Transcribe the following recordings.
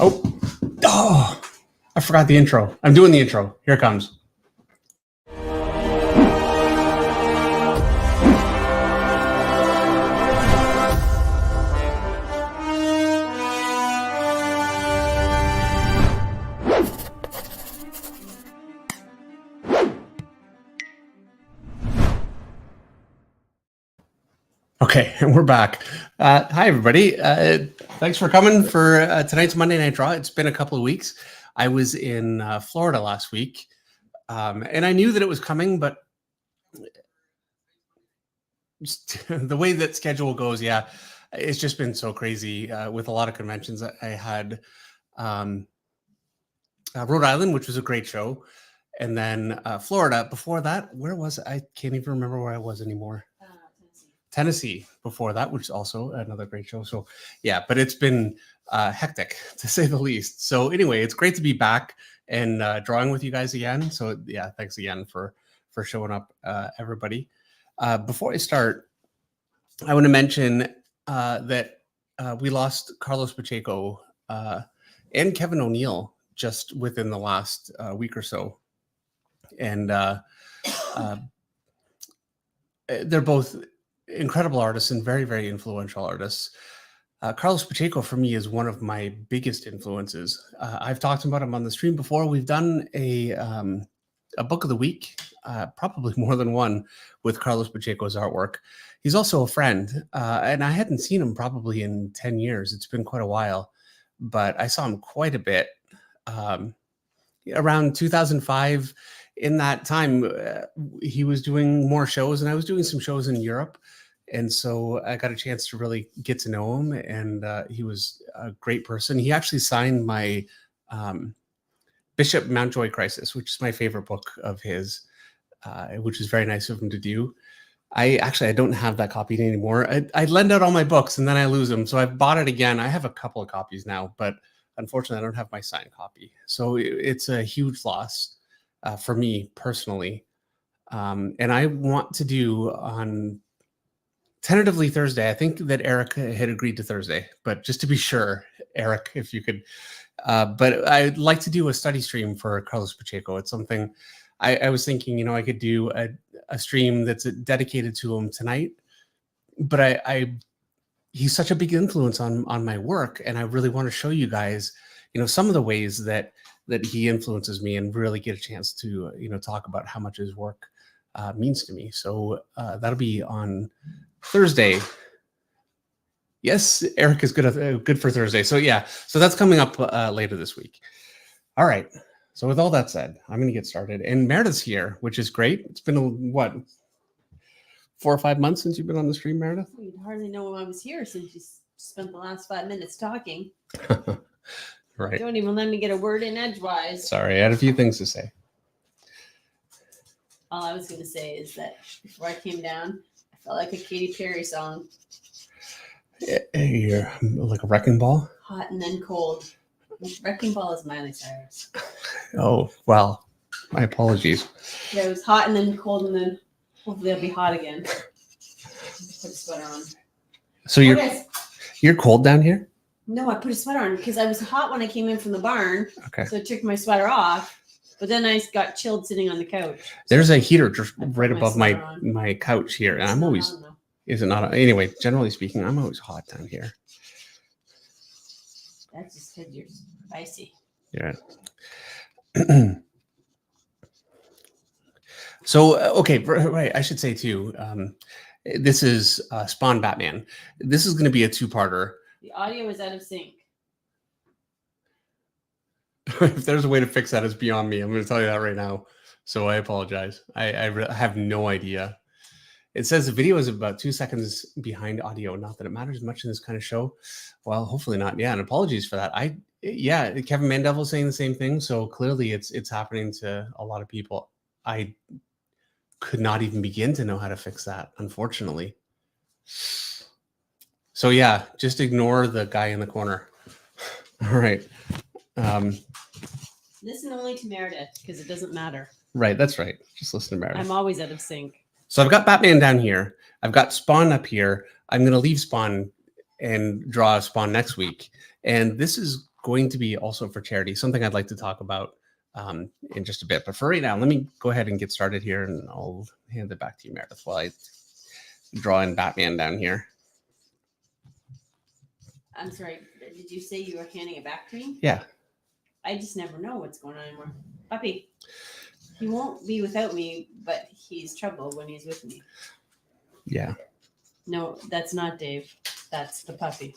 Oh, I forgot the intro. I'm doing the intro. Here it comes. Okay, and we're back. Hi, everybody. Thanks for coming for tonight's Monday Night Draw. It's been a couple of weeks. I was in Florida last week, and I knew that it was coming, but just the way that schedule goes, yeah, it's just been so crazy with a lot of conventions. I had Rhode Island, which was a great show, and then Florida. Before that, where was I? Can't even remember where I was anymore. Tennessee before that, which is also another great show. So yeah, but it's been hectic to say the least. So anyway, it's great to be back and drawing with you guys again. So yeah, thanks again for showing up, everybody. Before I start, I want to mention that we lost Carlos Pacheco and Kevin O'Neill just within the last week or so. And they're both incredible artists and very, very influential artists. Carlos Pacheco, for me, is one of my biggest influences. I've talked about him on the stream before. We've done a book of the week, probably more than one, with Carlos Pacheco's artwork. He's also a friend, and I hadn't seen him probably in 10 years. It's been quite a while, but I saw him quite a bit around 2005. In that time, he was doing more shows, and I was doing some shows in Europe. And so I got a chance to really get to know him, and he was a great person. He actually signed my Bishop Mountjoy Crisis, which is my favorite book of his, which is very nice of him to do. I don't have that copy anymore. I lend out all my books and then I lose them. So I've bought it again. I have a couple of copies now, but unfortunately I don't have my signed copy. So it's a huge loss for me personally. And I want to do on tentatively Thursday. I think that Eric had agreed to Thursday, but just to be sure, Eric, if you could, but I'd like to do a study stream for Carlos Pacheco. It's something I was thinking, I could do a stream that's dedicated to him tonight, but he's such a big influence on my work. And I really want to show you guys, some of the ways that he influences me and really get a chance to, talk about how much his work means to me. So that'll be on Thursday. Yes, Eric is good for Thursday. So yeah, so that's coming up later this week. All right. So with all that said, I'm going to get started. And Meredith's here, which is great. It's been, 4 or 5 months since you've been on the stream, Meredith? You'd hardly know I was here since you spent the last 5 minutes talking. Right. Don't even let me get a word in edgewise. Sorry, I had a few things to say. All I was going to say is that before I came down, I felt like a Katy Perry song. You're like a wrecking ball? Hot and then cold. Wrecking ball is Miley Cyrus. Oh, well, my apologies. Yeah, it was hot and then cold, and then hopefully I'll be hot again. Put a sweater on. So you're cold down here? No, I put a sweater on because I was hot when I came in from the barn. Okay. So I took my sweater off, but then I got chilled sitting on the couch. There's a heater just right above my couch here, and I'm always... Is it not? Anyway, generally speaking, I'm always hot down here. That's just because you're spicy. Yeah. So, okay, right. I should say too, this is Spawn Batman. This is going to be a two-parter. The audio is out of sync. If there's a way to fix that, it's beyond me. I'm going to tell you that right now. So I apologize. I have no idea. It says the video is about 2 seconds behind audio. Not that it matters much in this kind of show. Well, hopefully not. Yeah, and apologies for that. Kevin Mandeville saying the same thing. So clearly it's happening to a lot of people. I could not even begin to know how to fix that, unfortunately. So yeah, just ignore the guy in the corner. All right. Listen only to Meredith because it doesn't matter. Right, that's right. Just listen to Meredith. I'm always out of sync. So I've got Batman down here. I've got Spawn up here. I'm going to leave Spawn and draw Spawn next week. And this is going to be also for charity, something I'd like to talk about in just a bit. But for right now, let me go ahead and get started here, and I'll hand it back to you, Meredith, while I draw in Batman down here. I'm sorry. Did you say you were handing it back to me? Yeah. I just never know what's going on anymore. Puppy. He won't be without me, but he's trouble when he's with me. Yeah. No, that's not Dave. That's the puppy.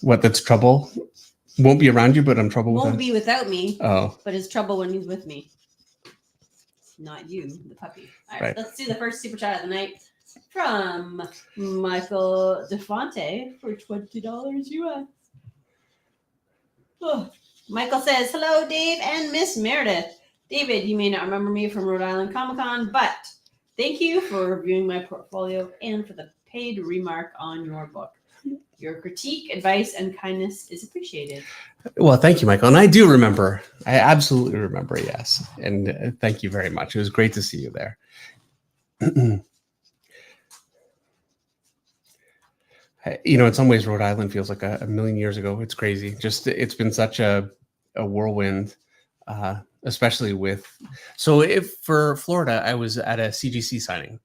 What? That's trouble? Won't be around you, but I'm trouble with Won't him? be without me, Oh, but is trouble when he's with me. Not you, the puppy. All right, Right. let's do the first super chat of the night from Michael DeFonte for $20 US. Oh. Michael says, hello, Dave and Miss Meredith. David, you may not remember me from Rhode Island Comic Con, but thank you for reviewing my portfolio and for the paid remark on your book. Your critique, advice, and kindness is appreciated. well, thank you, Michael. And I do remember. I absolutely remember, yes. And thank you very much. It was great to see you there. You know, in some ways, Rhode Island feels like a million years ago. It's crazy. Just it's been such a whirlwind, especially with. So, if for Florida, I was at a CGC signing,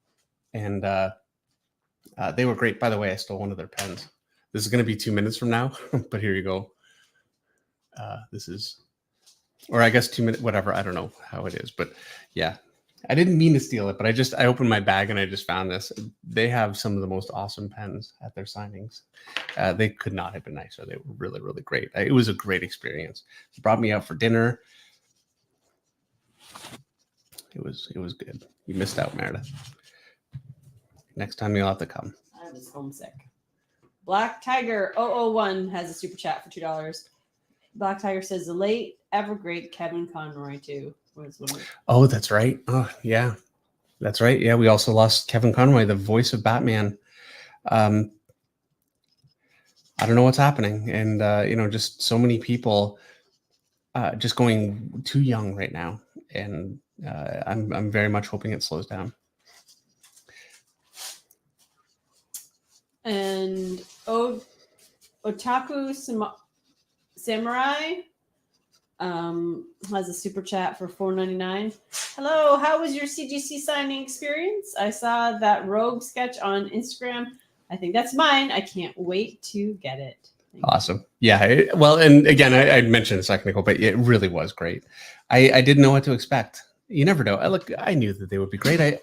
and they were great. By the way, I stole one of their pens. This is going to be 2 minutes from now, but here you go. This is, or I guess 2 minutes, whatever. I don't know how it is, but yeah. I didn't mean to steal it, but I opened my bag and I just found this. They have some of the most awesome pens at their signings. They could not have been nicer. They were really, really great. It was a great experience. They brought me out for dinner. It was good. You missed out, Meredith. Next time you'll have to come. I was homesick. Black Tiger 001 has a super chat for $2. Black Tiger says the late ever great Kevin Conroy too. Oh, that's right. Oh, yeah, that's right. Yeah, we also lost Kevin Conroy, the voice of Batman. I don't know what's happening, and you know, just so many people just going too young right now, and I'm very much hoping it slows down. And Otaku Samurai has a super chat for $4.99. Hello, how was your CGC signing experience? I saw that Rogue sketch on Instagram. I think that's mine. I can't wait to get it. Awesome. Yeah. Well, and again, I mentioned a second ago, but it really was great. I didn't know what to expect. You never know. I knew that they would be great.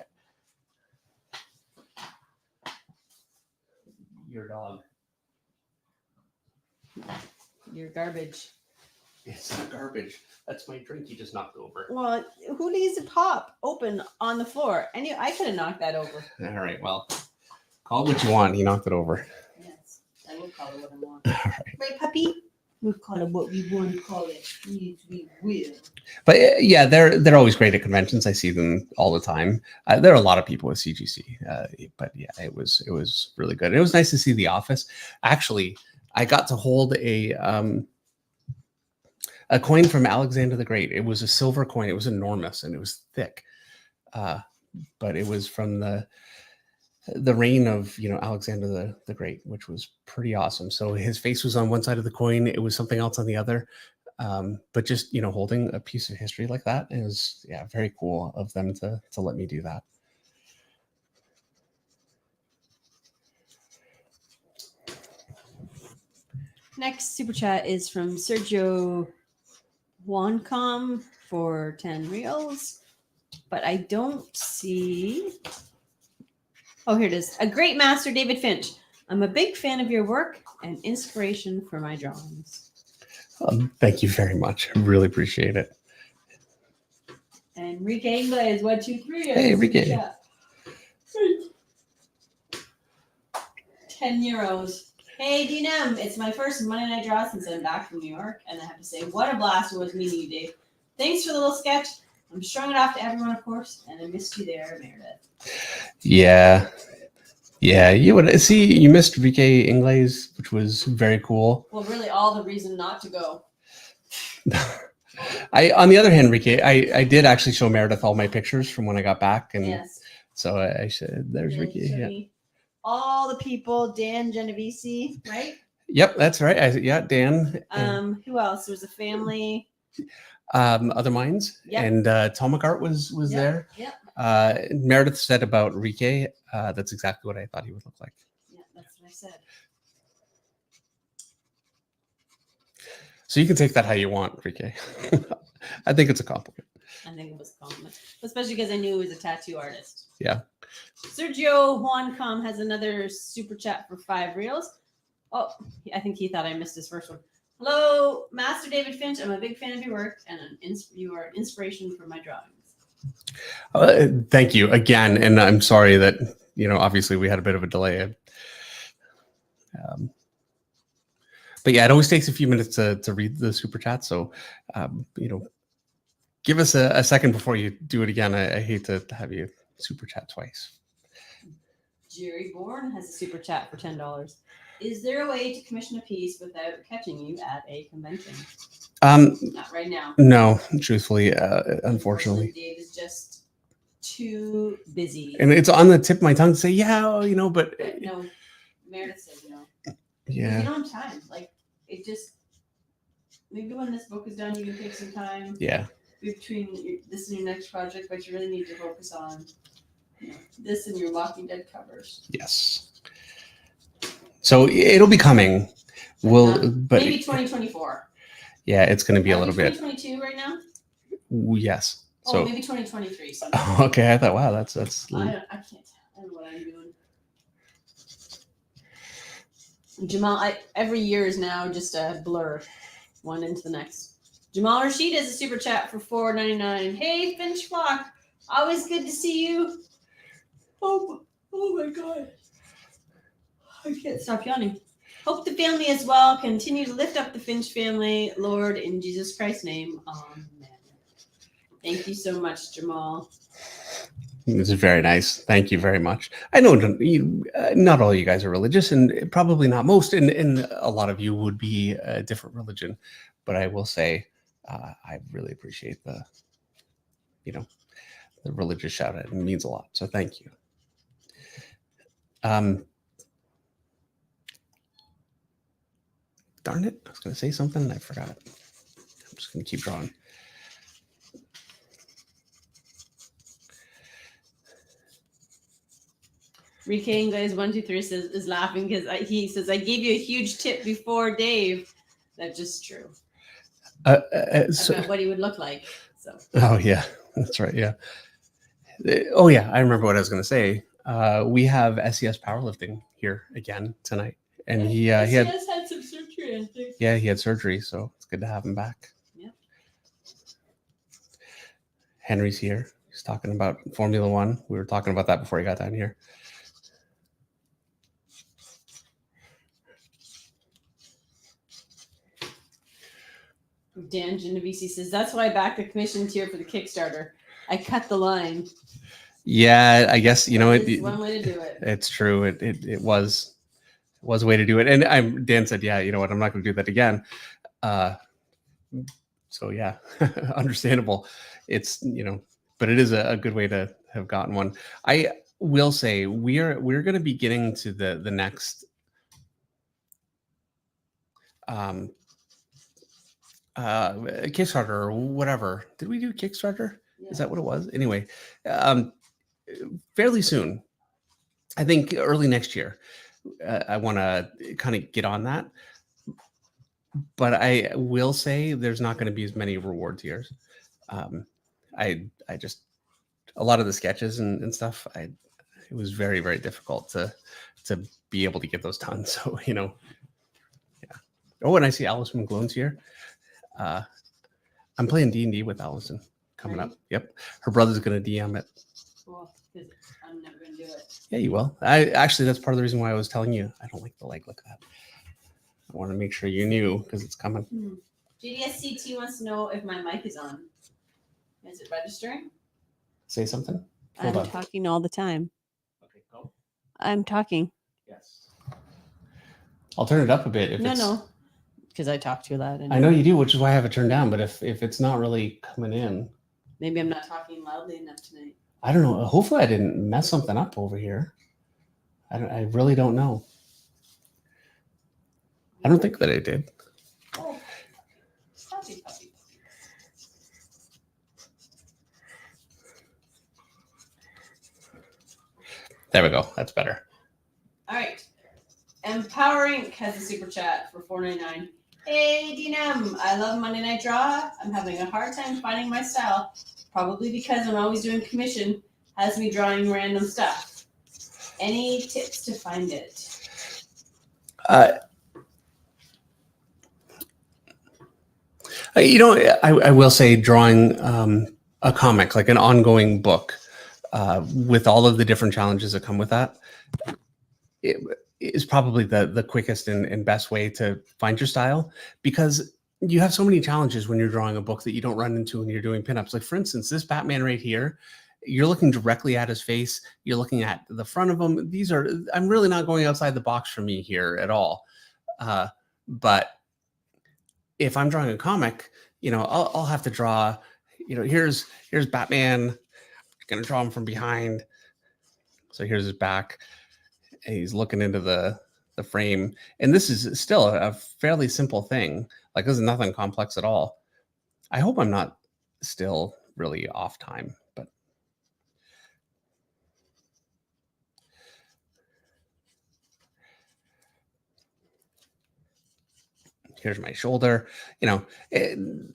Your dog. You're garbage. It's not garbage. That's my drink. You just knocked over. Well, who leaves a pop open on the floor? I could have knocked that over. All right. Well, call it what you want. He knocked it over. Yes, I will call it what I want. All right. Right, puppy? We'll call it what we want to call it. We will. But yeah, they're always great at conventions. I see them all the time. There are a lot of people at CGC, but yeah, it was really good. It was nice to see The Office. Actually, I got to hold a coin from Alexander the Great. It was a silver coin. It was enormous and it was thick, but it was from the reign of Alexander the Great, which was pretty awesome. So his face was on one side of the coin. It was something else on the other. But just holding a piece of history like that is very cool of them to let me do that. Next super chat is from Sergio Wancom for 10 reals, but I don't see. Oh, here it is. A great master, David Finch. I'm a big fan of your work and inspiration for my drawings. Thank you very much. I really appreciate it. Enrique Inglés, 1, 2, 3. Hey, Enrique. 10 euros. Hey, DNM, it's my first Monday Night Draw since I'm back from New York, and I have to say, what a blast it was meeting you, Dave. Thanks for the little sketch. I'm showing it off to everyone, of course, and I missed you there, Meredith. Yeah, you would see. You missed Enrique Inglés, which was very cool. Well, really, all the reason not to go. On the other hand, Enrique, I did actually show Meredith all my pictures from when I got back, and yes. So I said, "There's Ricky." Yeah. all the people. Dan Genovese, right? Yep, that's right. Yeah, Dan. Who else? There was a family. Other Minds. Yep. And Tom McCart was Yep, there. yep. Meredith said about Rike, that's exactly what I thought he would look like. Yeah, that's what I said. So you can take that how you want, Rike. I think it's a compliment. I think it was a compliment, especially because I knew he was a tattoo artist. Yeah. Sergio Juancom has another super chat for 5 reels. Oh, I think he thought I missed his first one. Hello, Master David Finch. I'm a big fan of your work, and you are an inspiration for my drawings. Thank you again, and I'm sorry that obviously we had a bit of a delay. But yeah, it always takes a few minutes to read the super chat, so give us a second before you do it again. I hate to have you super chat twice. Jerry Bourne has a super chat for $10. Is there a way to commission a piece without catching you at a convention? Not right now. No, truthfully, unfortunately. Dave is just too busy. And it's on the tip of my tongue to say, but no, Meredith said Yeah. You don't have time. Like, it just, maybe when this book is done, you can take some time. Yeah. Between this and your next project, but you really need to focus on this and your Walking Dead covers. Yes. So it'll be coming. But maybe 2024. Yeah, it's going to be a little bit. 2022 right now. Yes. So maybe 2023. Okay, I thought, wow, that's. I can't. I don't know what I'm doing. Jamal, every year is now just a blur, one into the next. Jamal Rashid has a super chat for $4.99. Hey, Finch Flock, always good to see you. Oh my God. I can't stop yawning. Hope the family as well. Continue to lift up the Finch family, Lord, in Jesus Christ's name. Amen. Thank you so much, Jamal. This is very nice. Thank you very much. I know not all you guys are religious, and probably not most, and a lot of you would be a different religion. But I will say, I really appreciate the religious shout out. It means a lot. So thank you. Darn it. I was going to say something and I forgot it. I'm just going to keep drawing. Rike Ingles 123 is laughing because he says, I gave you a huge tip before Dave. That's just true. About what he would look like. So. Oh, yeah. That's right. Yeah. Oh, yeah. I remember what I was going to say. We have SES Powerlifting here again tonight. And he had some surgery, I think. Yeah, he had surgery, so it's good to have him back. Yeah. Henry's here. He's talking about Formula One. We were talking about that before he got down here. Dan Genovese says, that's why I backed the commission tier for the Kickstarter. I cut the line. Yeah, I guess, it's one way to do it. It's true. It was a way to do it. And Dan said, yeah, you know what, I'm not going to do that again. So yeah, understandable. It's, but it is a good way to have gotten one. I will say we're going to be getting to the next Kickstarter or whatever. Did we do Kickstarter? Yeah. Is that what it was? Anyway, fairly soon, I think early next year, I want to kind of get on that. But I will say there's not going to be as many reward tiers. I just, a lot of the sketches and stuff, it was very, very difficult to be able to get those done. So, yeah. Oh, and I see Allison McGlone's here. I'm playing D&D with Allison coming up. Yep. Her brother's going to DM it. Cool. I'm never going to do it. Yeah, you will. That's part of the reason why I was telling you I don't like the leg like that. I want to make sure you knew because it's coming. JDSCT wants to know if my mic is on. Is it registering? Say something. I'm talking all the time. Okay, go. I'm talking. Yes. I'll turn it up a bit. No. Because I talk too loud. I know you do, which is why I have it turned down. But if it's not really coming in. Maybe I'm not talking loudly enough tonight. I don't know. Hopefully I didn't mess something up over here. I really don't know. I don't think that I did. Oh, puppy, puppy. There we go. That's better. All right. Empowering has a super chat for $4.99. Hey, DNM, I love Monday Night Draw. I'm having a hard time finding my style, probably because I'm always doing commission, has me drawing random stuff. Any tips to find it? I will say drawing a comic, like an ongoing book, with all of the different challenges that come with that, it is probably the quickest and best way to find your style, because you have so many challenges when you're drawing a book that you don't run into when you're doing pinups. Like, for instance, this Batman right here, you're looking directly at his face. You're looking at the front of him. I'm really not going outside the box for me here at all. But if I'm drawing a comic, I'll have to draw, here's Batman. Gonna draw him from behind. So here's his back. And he's looking into the frame. And this is still a fairly simple thing. Like, this is nothing complex at all. I hope I'm not still really off time, but here's my shoulder,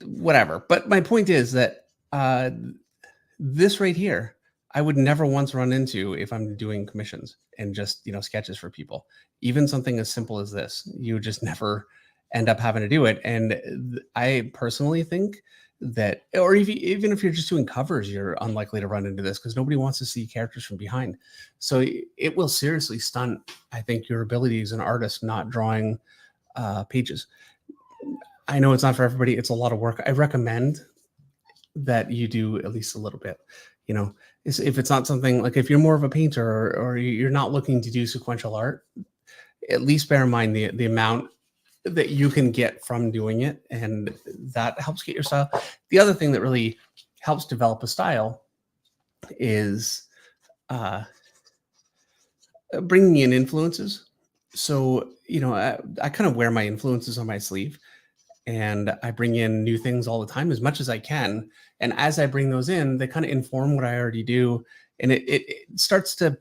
whatever. But my point is that this right here, I would never once run into if I'm doing commissions and just, sketches for people. Even something as simple as this, you just never end up having to do it. And I personally think that, or even if you're just doing covers, you're unlikely to run into this because nobody wants to see characters from behind. So it will seriously stunt, I think, your ability as an artist not drawing pages. I know it's not for everybody. It's a lot of work. I recommend that you do at least a little bit. If it's not something like, if you're more of a painter or you're not looking to do sequential art, at least bear in mind the amount that you can get from doing it, and that helps get your style. The other thing that really helps develop a style is bringing in influences. So, I kind of wear my influences on my sleeve, and I bring in new things all the time as much as I can. And as I bring those in, they kind of inform what I already do. And it starts to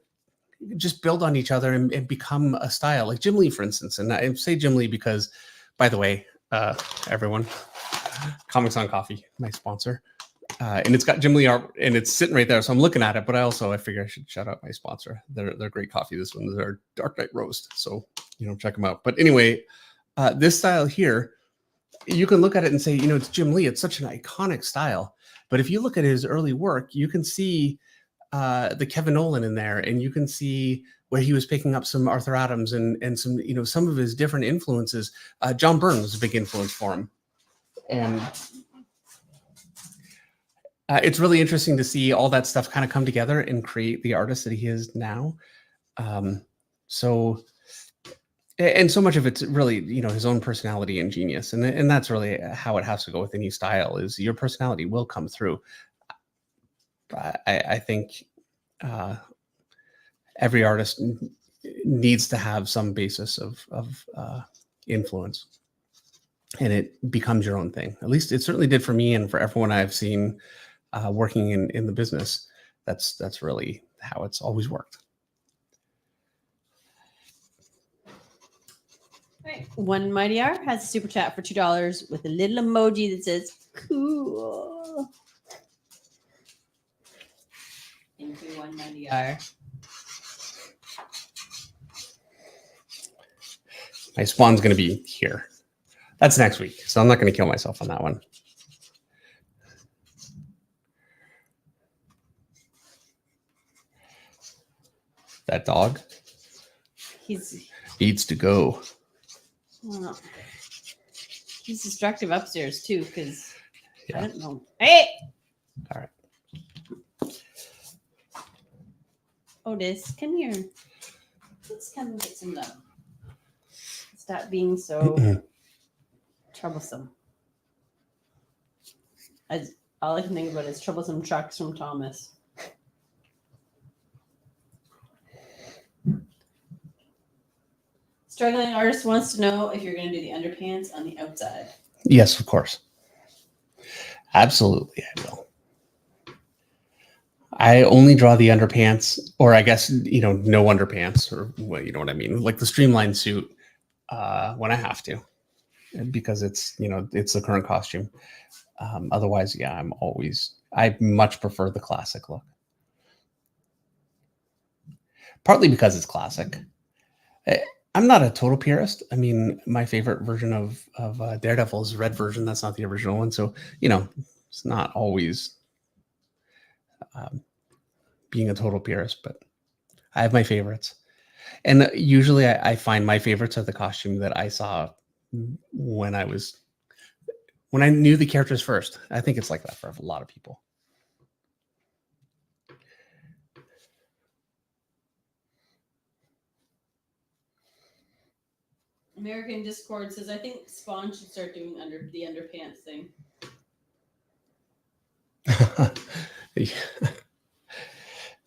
just build on each other and become a style. Like Jim Lee, for instance. And I say Jim Lee because, by the way, everyone, Comics on Coffee, my sponsor. And it's got Jim Lee art, and it's sitting right there. So I'm looking at it, but I figure I should shout out my sponsor. They're great coffee. This one is our Dark Knight Roast. So, check them out. But anyway, this style here, you can look at it and say, it's Jim Lee. It's such an iconic style. But if you look at his early work, you can see the Kevin Nolan in there, and you can see where he was picking up some Arthur Adams and some, some of his different influences. John Byrne was a big influence for him. And it's really interesting to see all that stuff kind of come together and create the artist that he is now. And so much of it's really, his own personality and genius. And that's really how it has to go with any style, is your personality will come through. I think every artist needs to have some basis of influence, and it becomes your own thing. At least it certainly did for me, and for everyone I've seen working in the business. That's really how it's always worked. Right. One Mighty R has a super chat for $2 with a little emoji that says cool. Thank you, One Mighty R. My spawn's going to be here. That's next week, so I'm not going to kill myself on that one. That dog needs to go. Well, he's destructive upstairs too, because I don't know. Hey! All right. Otis, come here. Let's come and get some love. Stop being so troublesome. All I can think about is troublesome trucks from Thomas. Struggling artist wants to know if you're going to do the underpants on the outside. Yes, of course. Absolutely, I will. I only draw the underpants, or I guess, no underpants, or what, you know what I mean? Like the streamlined suit when I have to, because it's the current costume. Otherwise, yeah, I much prefer the classic look. Partly because it's classic. I'm not a total purist. I mean, my favorite version of Daredevil is the red version. That's not the original one. So, it's not always being a total purist, but I have my favorites. And usually I find my favorites are the costume that I saw when I knew the characters first. I think it's like that for a lot of people. American Discord says, I think Spawn should start doing the underpants thing.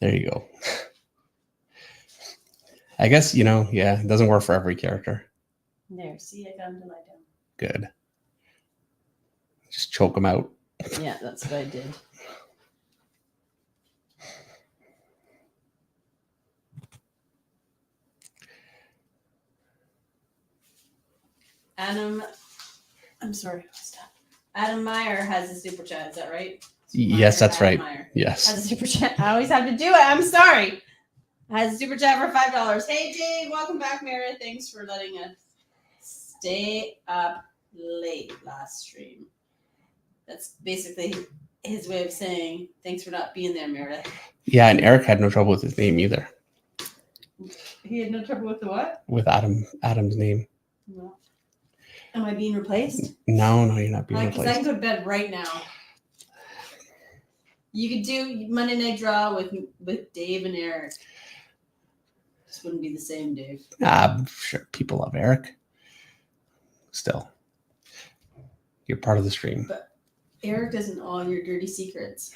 There you go. I guess, yeah, it doesn't work for every character. There, see, I got him to lie down. Good. Just choke them out. Yeah, that's what I did. Adam Meyer has a super chat. Is that right? Yes, that's right. Meyer yes. Has a super chat. I always have to do it. I'm sorry. Has a super chat for $5. Hey, Dave. Welcome back, Meredith. Thanks for letting us stay up late last stream. That's basically his way of saying thanks for not being there, Meredith. Yeah, and Eric had no trouble with his name either. He had no trouble with the what? With Adam's name. No. Am I being replaced? No, you're not being replaced. replaced. I can go to bed right now. You could do Monday Night Draw with Dave and Eric. This wouldn't be the same, Dave. I'm sure people love Eric. Still, you're part of the stream. But Eric doesn't know all your dirty secrets.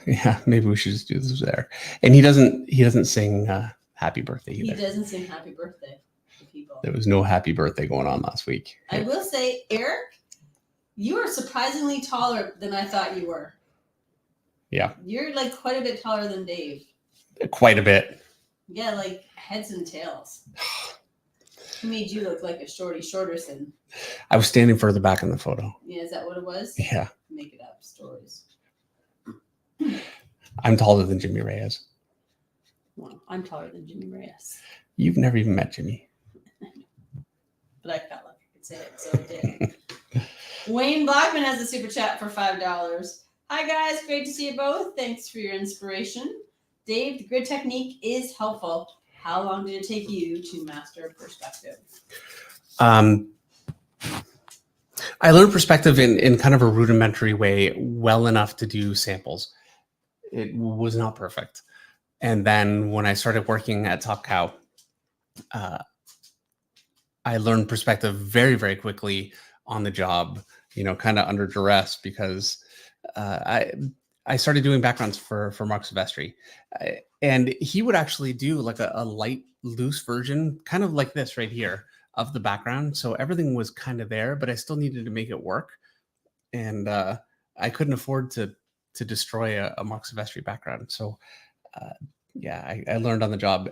Yeah, maybe we should just do this with Eric. And he doesn't sing Happy Birthday either. He doesn't sing Happy Birthday to people. There was no Happy Birthday going on last week. I will say, Eric, you are surprisingly taller than I thought you were. Yeah. You're like quite a bit taller than Dave. Quite a bit. Yeah, like heads and tails. He made you look like a shorter than. I was standing further back in the photo. Yeah, is that what it was? Yeah. Make it up. Stories. I'm taller than Jimmy Reyes. Well, I'm taller than Jimmy Reyes. You've never even met Jimmy. But I felt like I could say it, so I did. Wayne Blackman has a super chat for $5. Hi, guys. Great to see you both. Thanks for your inspiration. Dave, the grid technique is helpful. How long did it take you to master perspective? I learned perspective in kind of a rudimentary way, well enough to do samples. It was not perfect. And then when I started working at Top Cow, I learned perspective very, very quickly on the job, kind of under duress, because I started doing backgrounds for Mark Silvestri. And he would actually do like a light, loose version, kind of like this right here, of the background. So everything was kind of there, but I still needed to make it work. And I couldn't afford to destroy a Mark Silvestri background. So yeah, I learned on the job.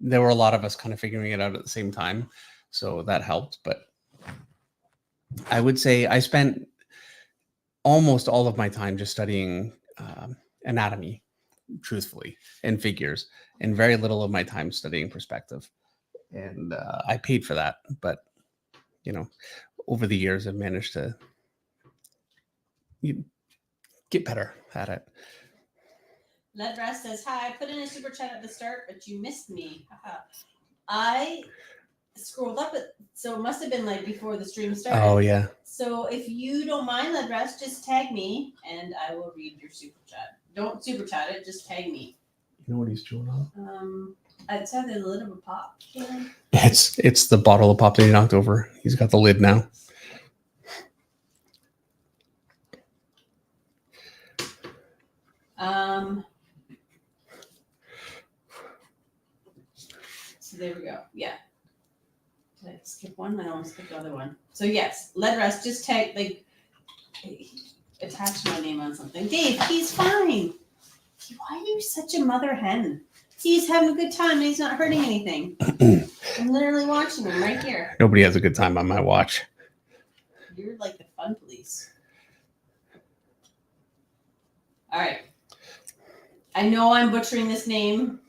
There were a lot of us kind of figuring it out at the same time. So that helped. But I would say I spent almost all of my time just studying anatomy, truthfully, and figures, and very little of my time studying perspective. And I paid for that. But, over the years, I've managed to get better at it. Ledras says, hi, I put in a super chat at the start, but you missed me. I scrolled up so it must have been like before the stream started. Oh, yeah. So if you don't mind, Ledras, just tag me and I will read your super chat. Don't super chat it, just tag me. You know what he's chewing on? It's had a lid of a pop. It's the bottle of pop that he knocked over. He's got the lid now. So there we go. Yeah. Did I skip one? I almost skipped the other one. So yes, lead rust. Just tag like attach my name on something. Dave, he's fine. Why are you such a mother hen? He's having a good time and he's not hurting anything. I'm literally watching him right here. Nobody has a good time on my watch. You're like the fun police. All right. I know I'm butchering this name.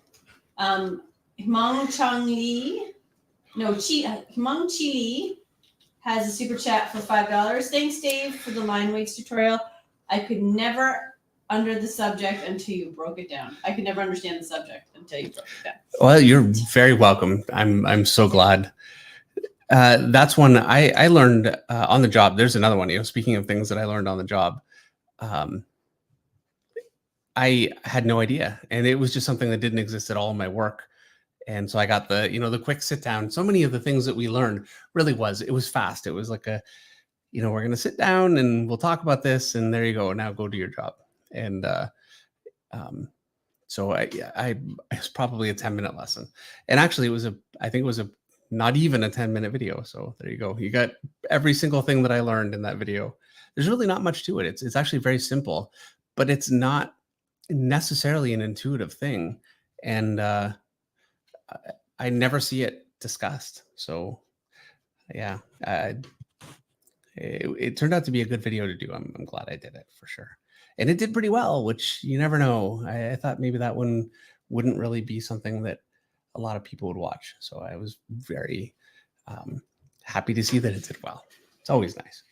Hmong Chong Lee. No, Hmong Chi Lee has a super chat for $5. Thanks, Dave, for the line weights tutorial. I could never under the subject until you broke it down. I could never understand the subject until you broke it down. Well, you're very welcome. I'm so glad. That's one I learned on the job. There's another one. Speaking of things that I learned on the job, I had no idea, and it was just something that didn't exist at all in my work. And so I got the quick sit down. So many of the things that we learned it was fast. It was like we're going to sit down and we'll talk about this, and there you go. Now go do your job. And so I it's probably a 10-minute lesson, and actually I think it was not even a 10-minute video. So there you go. You got every single thing that I learned in that video. There's really not much to it. It's actually very simple, but it's not necessarily an intuitive thing, and I never see it discussed. So yeah, it turned out to be a good video to do. I'm glad I did it for sure. And it did pretty well, which you never know. I thought maybe that one wouldn't really be something that a lot of people would watch. So I was very happy to see that it did well. It's always nice.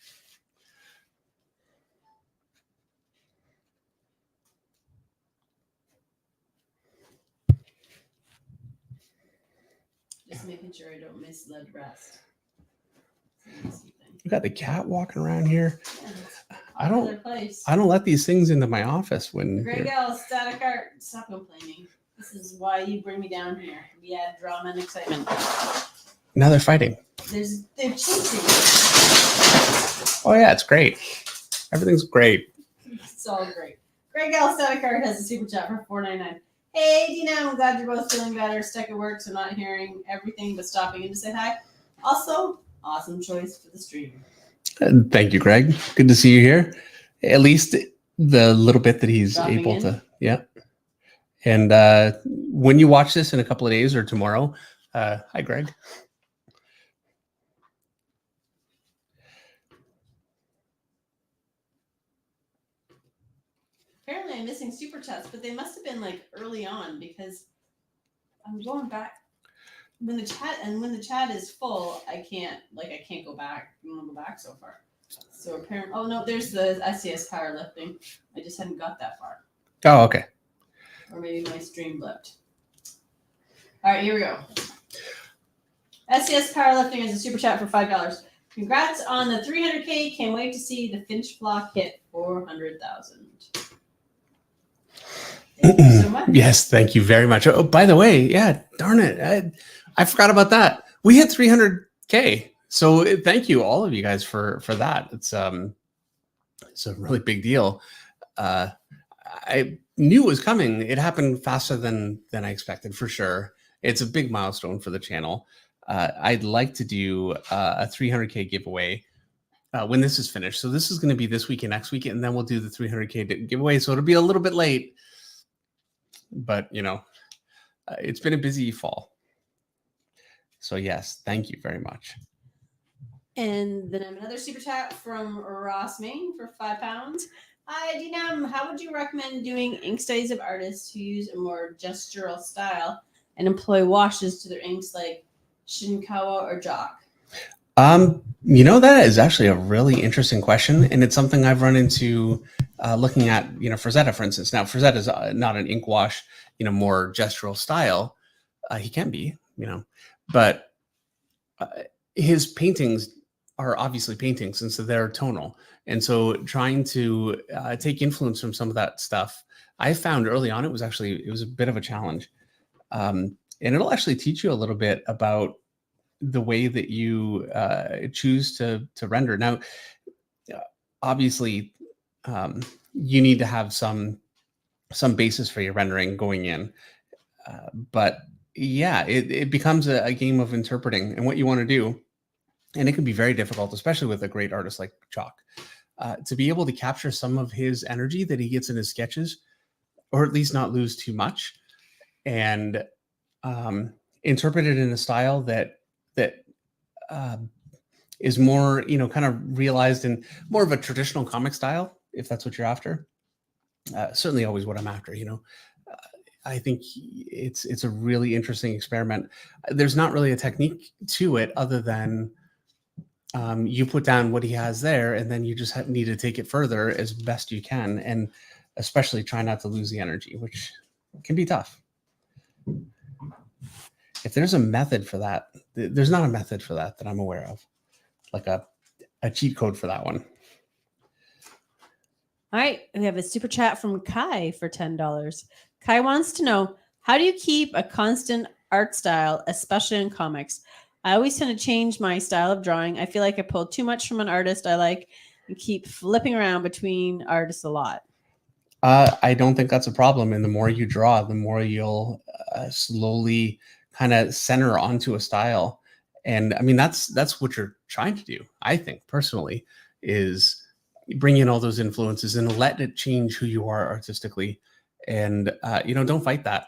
Just making sure I don't miss lead rust. We got the cat walking around here. Yeah, I don't let these things into my office when Greg L. Static Art, stop complaining. This is why you bring me down here. We add drama and excitement. Now they're fighting. They're chasing. Oh yeah, it's great. Everything's great. It's all great. Greg L. Static Art has a super chat for $4.99. Hey, Dina, I'm glad you're both feeling better. Stuck at work, so not hearing everything, but stopping in to say hi. Also, awesome choice for the stream. Thank you, Greg. Good to see you here. At least the little bit that he's Dropping able in. to, yeah. And when you watch this in a couple of days or tomorrow, hi, Greg. Apparently, I'm missing super chats, but they must have been like early on because I'm going back. When the chat is full, I can't go back. I don't go back so far. So apparently, oh no, there's the SCS powerlifting. I just hadn't got that far. Oh, okay. Or maybe my stream blipped. All right, here we go. SCS powerlifting is a super chat for $5. Congrats on the 300K. Can't wait to see the Finch block hit 400,000. Thank you so much. Yes, thank you very much. Oh, by the way, yeah, darn it. I forgot about that. We hit 300K. So thank you, all of you guys, for that. It's a really big deal. I knew it was coming. It happened faster than I expected, for sure. It's a big milestone for the channel. I'd like to do a 300K giveaway when this is finished. So this is going to be this week and next week, and then we'll do the 300K giveaway. So it'll be a little bit late, but it's been a busy fall. So yes, thank you very much. And then I have another super chat from Ross Main for £5. Hi, Dinam. How would you recommend doing ink studies of artists who use a more gestural style and employ washes to their inks like Shinkawa or Jock? That is actually a really interesting question, and it's something I've run into looking at, Frazetta, for instance. Now, Frazetta is not an ink wash, more gestural style. He can be, but his paintings are obviously paintings, and so they're tonal. And so trying to take influence from some of that stuff, I found early on it was a bit of a challenge. And it'll actually teach you a little bit about the way that you choose to render. Now, obviously, you need to have some basis for your rendering going in, but yeah, it becomes a game of interpreting and what you want to do. And it can be very difficult, especially with a great artist like Chalk, to be able to capture some of his energy that he gets in his sketches, or at least not lose too much, and interpret it in a style that uh, is more, kind of realized in more of a traditional comic style, if that's what you're after. Certainly always what I'm after, Uh, I think it's a really interesting experiment. There's not really a technique to it other than you put down what he has there, and then you just need to take it further as best you can, and especially try not to lose the energy, which can be tough. If there's a method for that, there's not a method for that I'm aware of, like a cheat code for that one. All right, we have a super chat from Kai for $10. Kai wants to know, how do you keep a constant art style, especially in comics? I always tend to change my style of drawing. I feel like I pull too much from an artist I like and keep flipping around between artists a lot. I don't think that's a problem. And the more you draw, the more you'll slowly kind of center onto a style. And I mean, that's what you're trying to do, I think, personally, is bring in all those influences and let it change who you are artistically. And, don't fight that.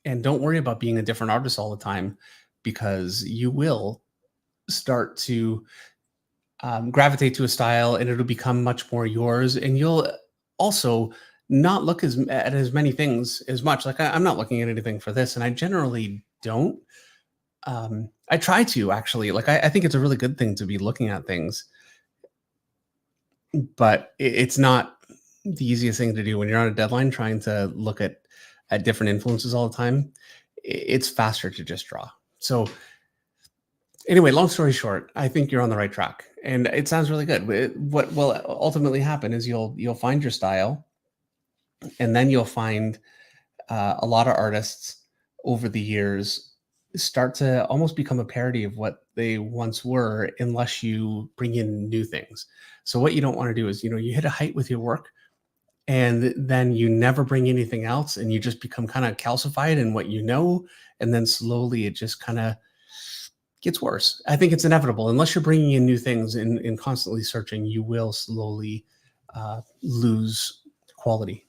And don't worry about being a different artist all the time, because you will start to gravitate to a style and it'll become much more yours. And you'll also not look at as many things as much. Like I'm not looking at anything for this, and I generally don't. I try to actually, like, I think it's a really good thing to be looking at things, but it's not the easiest thing to do when you're on a deadline trying to look at different influences all the time. It's faster to just draw. So anyway, long story short, I think you're on the right track, and it sounds really good. What will ultimately happen is you'll find your style, and then you'll find a lot of artists over the years start to almost become a parody of what they once were, unless you bring in new things. So what you don't want to do is, you hit a height with your work, and then you never bring anything else, and you just become kind of calcified in what you know, and then slowly it just kind of gets worse. I think it's inevitable. Unless you're bringing in new things and constantly searching, you will slowly lose quality.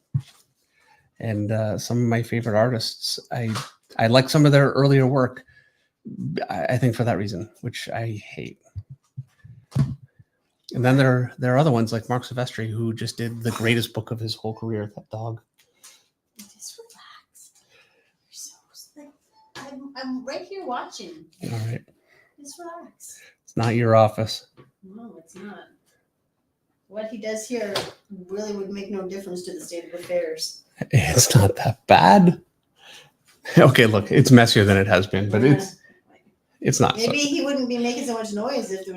And some of my favorite artists, I like some of their earlier work, I think, for that reason, which I hate. And then there are other ones like Mark Silvestri, who just did the greatest book of his whole career, that dog. Just relax. You're so I'm right here watching. All right. Just relax. It's not your office. No, it's not. What he does here really would make no difference to the state of affairs. It's not that bad. Okay, look, it's messier than it has been, but it's not. Maybe he wouldn't be making so much noise if there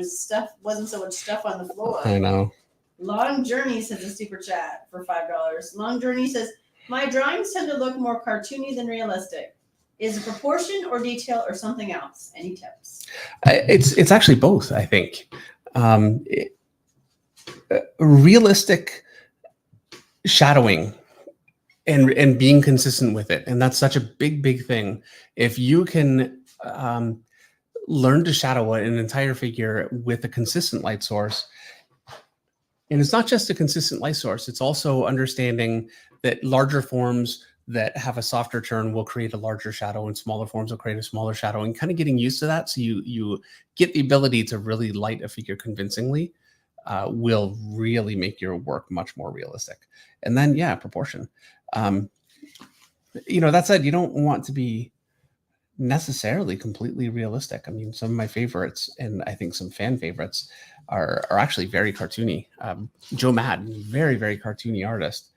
wasn't so much stuff on the floor. I know. Long Journey says a super chat for $5. Long Journey says, my drawings tend to look more cartoony than realistic. Is it proportion or detail or something else? Any tips? It's actually both, I think. Realistic shadowing and being consistent with it, and that's such a big thing. If you can learn to shadow an entire figure with a consistent light source, and it's not just a consistent light source, it's also understanding that larger forms that have a softer turn will create a larger shadow, and smaller forms will create a smaller shadow, and kind of getting used to that, so you get the ability to really light a figure convincingly, will really make your work much more realistic. And then, yeah, proportion. That said, you don't want to be necessarily completely realistic. I mean, some of my favorites, and I think some fan favorites, are actually very cartoony. Joe Madden, very cartoony artist,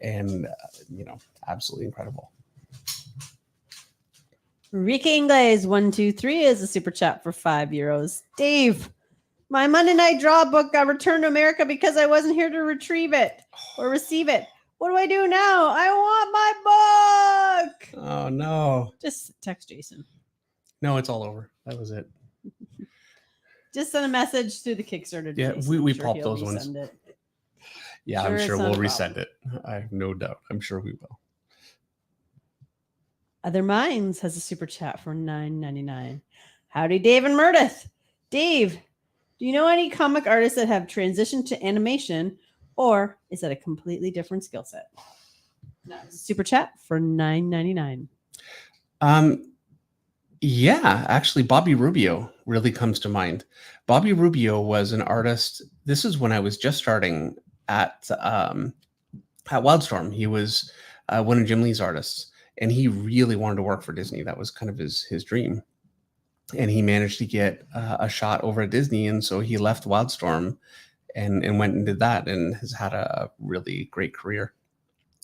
and absolutely incredible. Rica Ingles 123 is a super chat for €5. Dave, my Monday Night Draw book got returned to America because I wasn't here to retrieve it or receive it. What do I do now? I want my book. Oh no! Just text Jason. No, it's all over. That was it. Just send a message through the Kickstarter. Yeah, Jason. we popped those ones. It. Yeah, I'm sure we'll resend it. I have no doubt. I'm sure we will. Other Minds has a super chat for $9.99. Howdy, Dave and Meredith. Dave, do you know any comic artists that have transitioned to animation, or is that a completely different skill set? No, it's a super chat for $9.99. Yeah, actually, Bobby Rubio really comes to mind. Bobby Rubio was an artist. This is when I was just starting at Wildstorm. He was one of Jim Lee's artists, and he really wanted to work for Disney. That was kind of his dream, and he managed to get a shot over at Disney, and so he left Wildstorm and went and did that, and has had a really great career.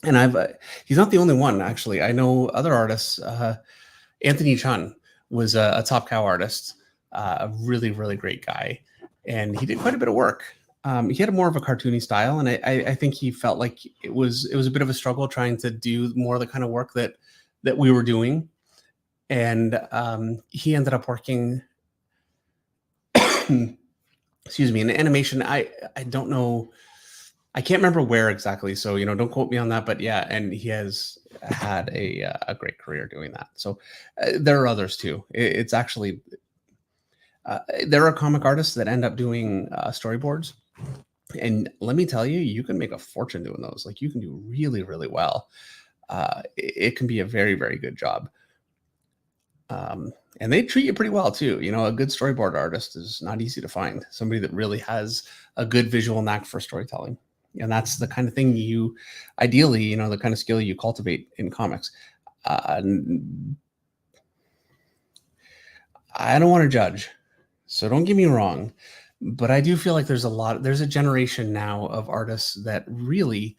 And he's not the only one, actually. I know other artists. Anthony Chun was a Top Cow artist, a really, really great guy. And he did quite a bit of work. He had more of a cartoony style, and I think he felt like it was a bit of a struggle trying to do more of the kind of work that we were doing. And he ended up working, excuse me, in animation. I don't know. I can't remember where exactly, so don't quote me on that. But yeah, and he has had a great career doing that. So there are others too. It's actually there are comic artists that end up doing storyboards, and let me tell you, you can make a fortune doing those. Like, you can do really, really well. It can be a very, very good job. And they treat you pretty well too. A good storyboard artist is not easy to find. Somebody that really has a good visual knack for storytelling. And that's the kind of thing ideally, the kind of skill you cultivate in comics. I don't want to judge, so don't get me wrong, but I do feel like there's a generation now of artists that really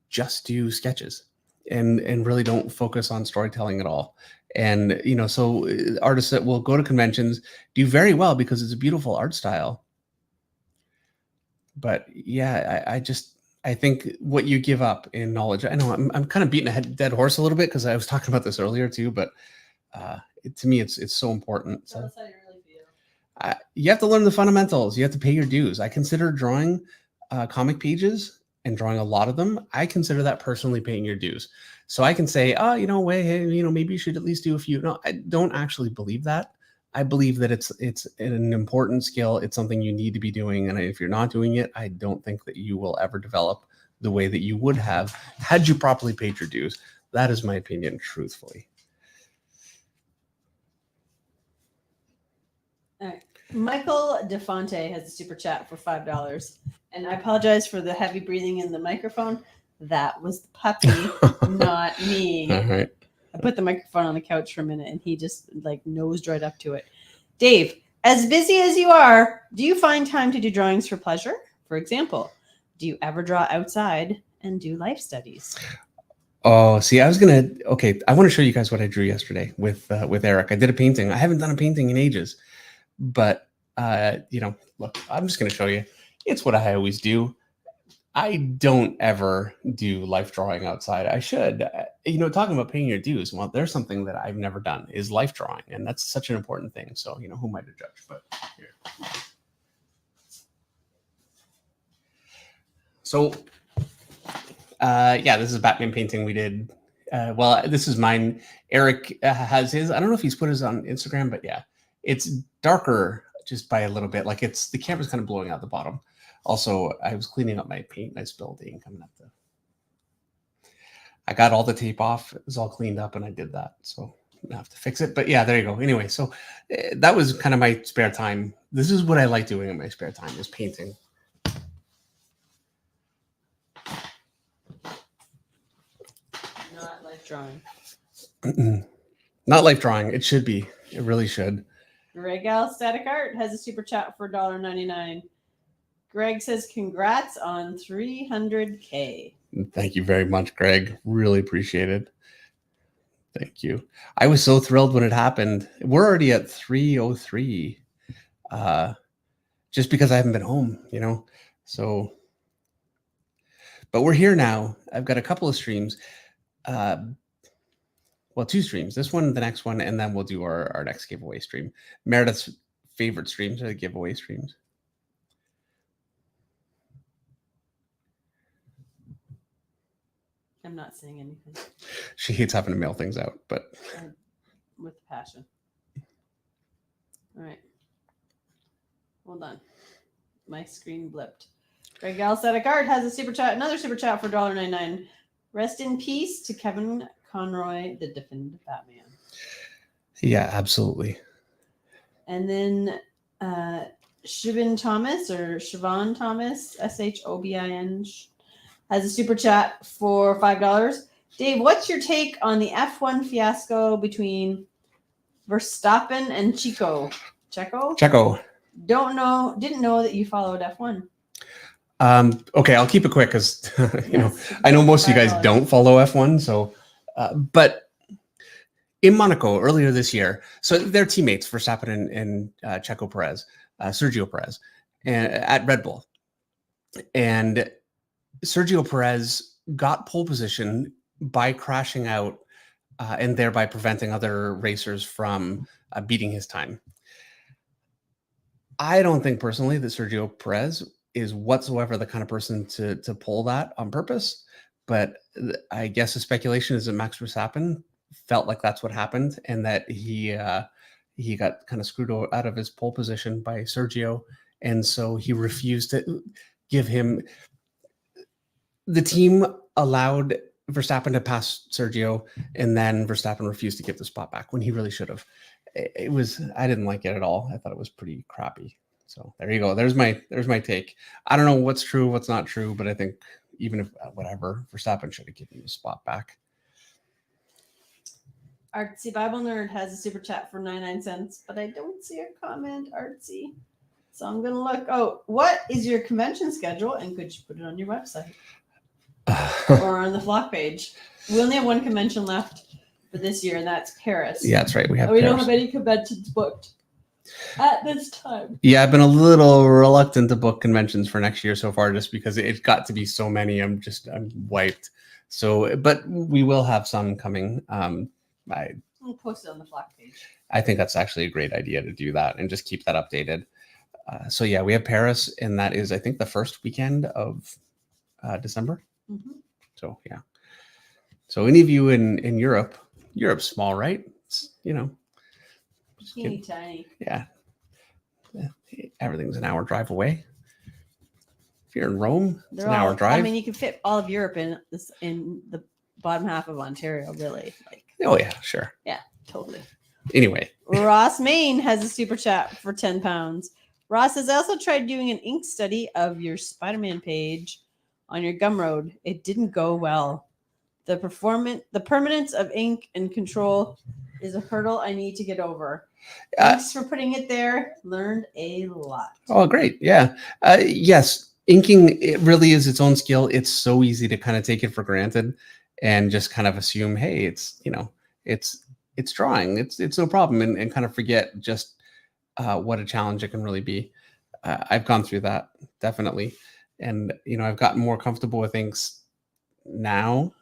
just do sketches and really don't focus on storytelling at all. And, so artists that will go to conventions do very well because it's a beautiful art style. But yeah, I think what you give up in knowledge, I know I'm kind of beating a dead horse a little bit because I was talking about this earlier too, but to me, it's so important. Tell So us how you really feel. you have to learn the fundamentals. You have to pay your dues. I consider drawing comic pages and drawing a lot of them. I consider that personally paying your dues. So I can say, oh, maybe you should at least do a few. No, I don't actually believe that. I believe that it's an important skill. It's something you need to be doing. And if you're not doing it, I don't think that you will ever develop the way that you would have had you properly paid your dues. That is my opinion, truthfully. All right. Michael DeFonte has a super chat for $5. And I apologize for the heavy breathing in the microphone. That was the puppy, not me. All right. I put the microphone on the couch for a minute and he just nosed right up to it. Dave, as busy as you are, do you find time to do drawings for pleasure? For example, do you ever draw outside and do life studies? Oh, see, I want to show you guys what I drew yesterday with Eric. I did a painting. I haven't done a painting in ages, but look, I'm just going to show you. It's what I always do. I don't ever do life drawing outside. I should. Talking about paying your dues. Well, there's something that I've never done is life drawing, and that's such an important thing. So, who am I to judge? But here. So, this is a Batman painting we did. This is mine. Eric has his. I don't know if he's put his on Instagram, but yeah, it's darker just by a little bit. Like the camera's kind of blowing out the bottom. Also, I was cleaning up my paint and I spilled ink. I got all the tape off. It was all cleaned up and I did that. So I have to fix it. But yeah, there you go. Anyway, so that was kind of my spare time. This is what I like doing in my spare time, is painting. Not life drawing. Not life drawing. It should be. It really should. Regal Static Art has a super chat for $1.99. Greg says, congrats on 300K. Thank you very much, Greg. Really appreciate it. Thank you. I was so thrilled when it happened. We're already at 303. Just because I haven't been home, So, but we're here now. I've got a couple of streams. Two streams. This one, the next one, and then we'll do our next giveaway stream. Meredith's favorite streams are the giveaway streams. I'm not saying anything. She hates having to mail things out, but With passion. All right. Hold on. My screen blipped. Greg Galsett has a super chat, another super chat for $1.99. Rest in peace to Kevin Conroy, the definitive Batman. yeah, absolutely. And then Siobhan Thomas, Shobin, has a super chat for $5. Dave, what's your take on the F1 fiasco between Verstappen and Checo? Checo. Didn't know that you followed F1. Okay, I'll keep it quick because I know most of you guys don't follow F1. So, but in Monaco earlier this year, so they're teammates, Verstappen and Checo Perez, Sergio Perez, and at Red Bull, and Sergio Perez got pole position by crashing out and thereby preventing other racers from beating his time. I don't think personally that Sergio Perez is whatsoever the kind of person to pull that on purpose. But I guess the speculation is that Max Verstappen felt like that's what happened and that he got kind of screwed out of his pole position by Sergio. And so he refused to give him. The team allowed Verstappen to pass Sergio, and then Verstappen refused to give the spot back when he really should have. I didn't like it at all. I thought it was pretty crappy. So there you go. There's my take. I don't know what's true, what's not true, but I think even if whatever, Verstappen should have given the spot back. Artsy Bible Nerd has a super chat for 99 cents, but I don't see a comment, Artsy. So I'm going to look. Oh, what is your convention schedule? And could you put it on your website or on the Flock page? We only have one convention left for this year, and that's Paris. Yeah, that's right. We don't have any conventions booked at this time. Yeah, I've been a little reluctant to book conventions for next year so far, just because it got to be so many. I'm wiped. So, but we will have some coming. We'll post it on the Flock page. I think that's actually a great idea to do that and just keep that updated. So yeah, we have Paris, and that is, I think, the first weekend of December. Mm-hmm. So yeah. So any of you in Europe, Europe's small, right? It's, teeny tiny. Yeah. Everything's an hour drive away. If you're in Rome, it's an hour drive. I mean, you can fit all of Europe in the bottom half of Ontario, really. Oh yeah, sure. Yeah, totally. Anyway, Ross Main has a super chat for £10. Ross has also tried doing an ink study of your Spider-Man page on your Gumroad. It didn't go well. The permanence of ink and control is a hurdle I need to get over. Thanks for putting it there. Learned a lot. Oh, great. Yeah. Yes. Inking, it really is its own skill. It's so easy to kind of take it for granted and just kind of assume, hey, it's drawing. It's no problem, and kind of forget just what a challenge it can really be. I've gone through that, definitely. And, I've gotten more comfortable with inks now,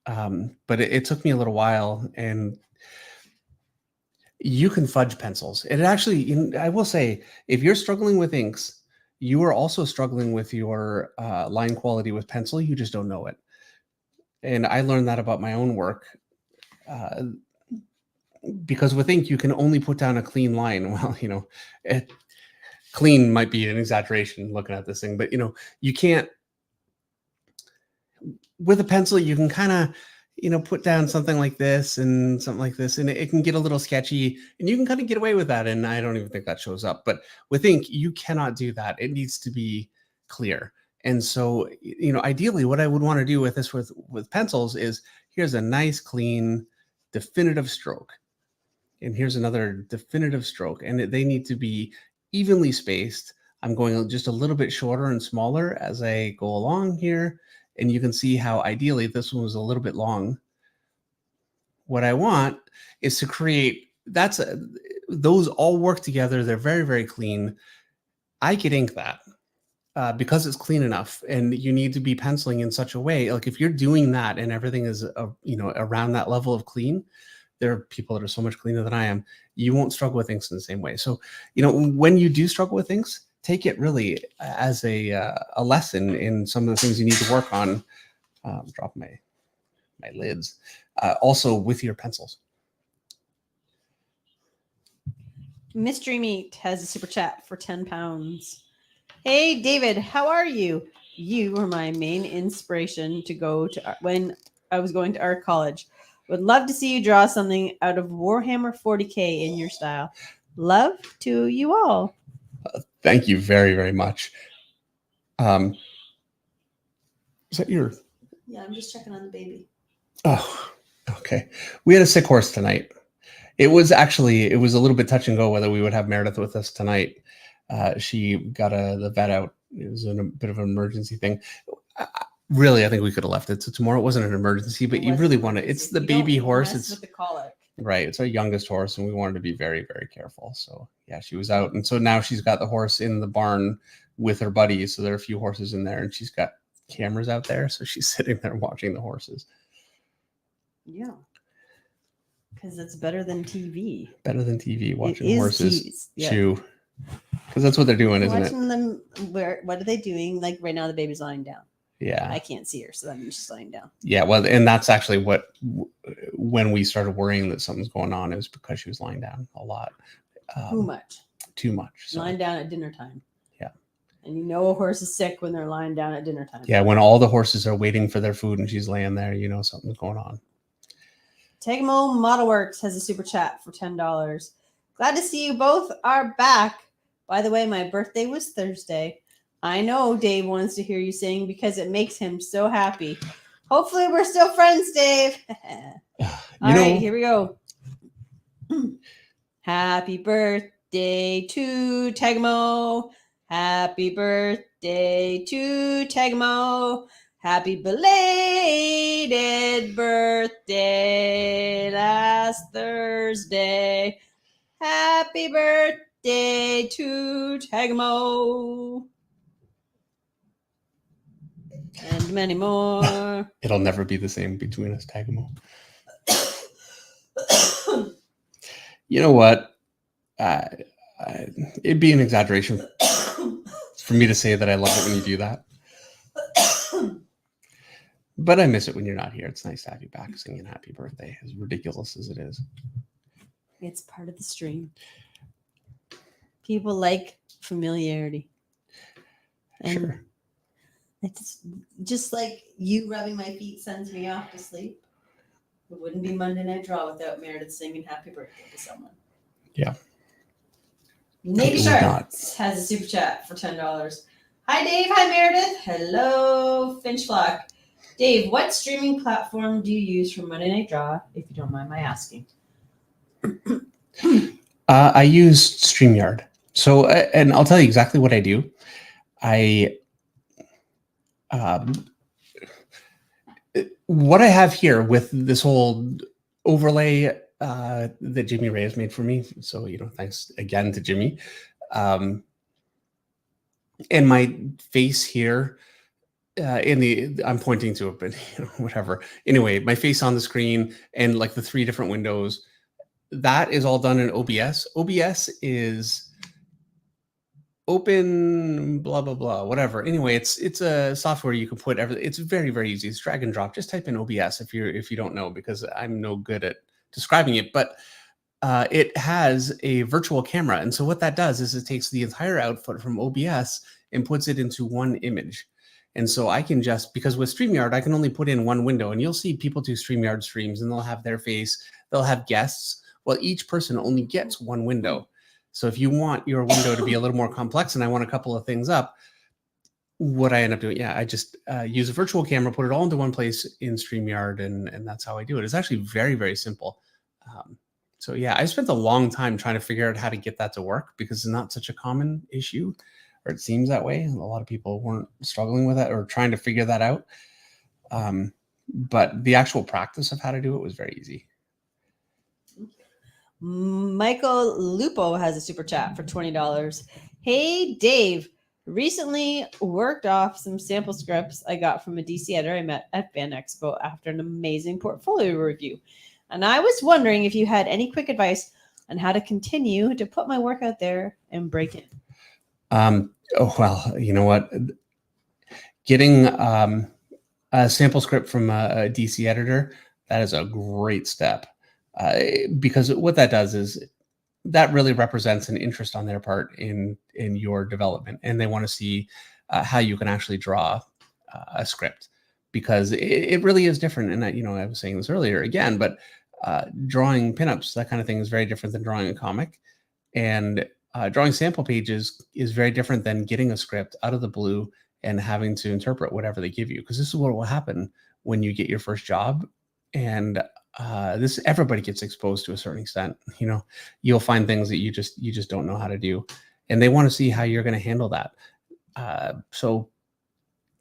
but it took me a little while. And you can fudge pencils. It actually, I will say, if you're struggling with inks, you are also struggling with your line quality with pencil. You just don't know it. And I learned that about my own work. Because with ink, you can only put down a clean line. Well, clean might be an exaggeration looking at this thing, but you can't. With a pencil, you can kind of, put down something like this and something like this, and it can get a little sketchy, and you can kind of get away with that. And I don't even think that shows up. But with ink, you cannot do that. It needs to be clear. And so, ideally, what I would want to do with this with pencils is, here's a nice, clean, definitive stroke. And here's another definitive stroke. And they need to be evenly spaced. I'm going just a little bit shorter and smaller as I go along here. And you can see how ideally this one was a little bit long. What I want is to create, those all work together. They're very, very clean. I could ink that because it's clean enough, and you need to be penciling in such a way. Like if you're doing that and everything is, around that level of clean, there are people that are so much cleaner than I am. You won't struggle with inks in the same way. So, when you do struggle with inks, take it really as a lesson in some of the things you need to work on. Drop my my lids. Also with your pencils. Mystery Meat has a super chat for 10 pounds. Hey, David, how are you? You were my main inspiration to go to when I was going to art college. Would love to see you draw something out of Warhammer 40K in your style. Love to you all. Thank you very, very much. Is that your... Yeah, I'm just checking on the baby. Oh, okay. We had a sick horse tonight. It was a little bit touch and go whether we would have Meredith with us tonight. She got the vet out. It was a bit of an emergency thing. Really, I think we could have left it to tomorrow. It wasn't an emergency, but you really want to. It's the baby horse. It's with the colic. Right. It's our youngest horse, and we wanted to be very, very careful. So yeah, she was out, and so now she's got the horse in the barn with her buddies. So there are a few horses in there, and she's got cameras out there, so she's sitting there watching the horses. Yeah. Because it's better than TV. Better than TV, watching horses chew. Yeah. Because that's what they're doing, isn't watching it? Them, what are they doing? Like right now, the baby's lying down. Yeah. I can't see her, so that means she's lying down. Yeah, well, and that's actually when we started worrying that something's going on, it was because she was lying down a lot. Too much. Too much. So. Lying down at dinner time. Yeah. And you know a horse is sick when they're lying down at dinner time. Yeah, when all the horses are waiting for their food and she's laying there, you know something's going on. Tegmo Model Works has a super chat for $10. Glad to see you both are back. By the way, my birthday was Thursday. I know Dave wants to hear you sing because it makes him so happy. Hopefully we're still friends, Dave. All right, here we go. Happy birthday to Tegmo. Happy birthday to Tegmo. Happy belated birthday last Thursday. Happy birthday to Tegmo. And many more. It'll never be the same between us, Tagamo. You know what? It'd be an exaggeration for me to say that I love it when you do that. But I miss it when you're not here. It's nice to have you back singing happy birthday, as ridiculous as it is. It's part of the stream. People like familiarity. And sure. It's just like you rubbing my feet sends me off to sleep. It wouldn't be Monday Night Draw without Meredith singing happy birthday to someone. Yeah. Navy Sharks has a super chat for $10. Hi, Dave. Hi, Meredith. Hello, Finch Flock. Dave, what streaming platform do you use for Monday Night Draw, if you don't mind my asking? I use StreamYard. So, and I'll tell you exactly what I do. What I have here with this whole overlay that Jimmy Ray has made for me. So, you know, thanks again to Jimmy. And my face here I'm pointing to it, but you know, whatever. Anyway, my face on the screen and like the 3 different windows, that is all done in OBS. OBS is open, blah, blah, blah, whatever. Anyway, it's a software you can put everything. It's very, very easy. It's drag and drop. Just type in OBS if you don't know, because I'm no good at describing it, but it has a virtual camera. And so what that does is it takes the entire output from OBS and puts it into one image. And so I can just, because with StreamYard, I can only put in one window, and you'll see people do StreamYard streams and they'll have their face, they'll have guests. Well, each person only gets one window. So if you want your window to be a little more complex and I want a couple of things up, what I end up doing, I just use a virtual camera, put it all into one place in StreamYard, and that's how I do it. It's actually very, very simple. So yeah, I spent a long time trying to figure out how to get that to work because it's not such a common issue, or it seems that way. A lot of people weren't struggling with it or trying to figure that out. But the actual practice of how to do it was very easy. Michael Lupo has a super chat for $20. Hey, Dave. Recently worked off some sample scripts I got from a DC editor I met at Fan Expo after an amazing portfolio review. And I was wondering if you had any quick advice on how to continue to put my work out there and break in. Oh, well, you know what? Getting A sample script from a DC editor, that is a great step, because what that does is that really represents an interest on their part in your development, and they want to see how you can actually draw a script, because it really is different. And I was saying this earlier again, but drawing pinups, that kind of thing, is very different than drawing a comic, and drawing sample pages is very different than getting a script out of the blue and having to interpret whatever they give you, because this is what will happen when you get your first job. And this, everybody gets exposed to a certain extent. You'll find things that you just don't know how to do, and they want to see how you're going to handle that. So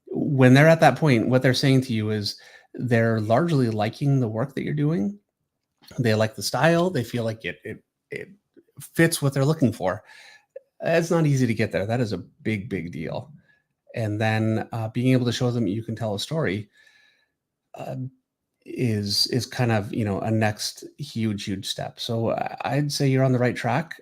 when they're at that point, what they're saying to you is they're largely liking the work that you're doing. They like the style. They feel like it fits what they're looking for. It's not easy to get there. That is a big deal. And then being able to show them you can tell a story is kind of a next huge step. So I'd say you're on the right track.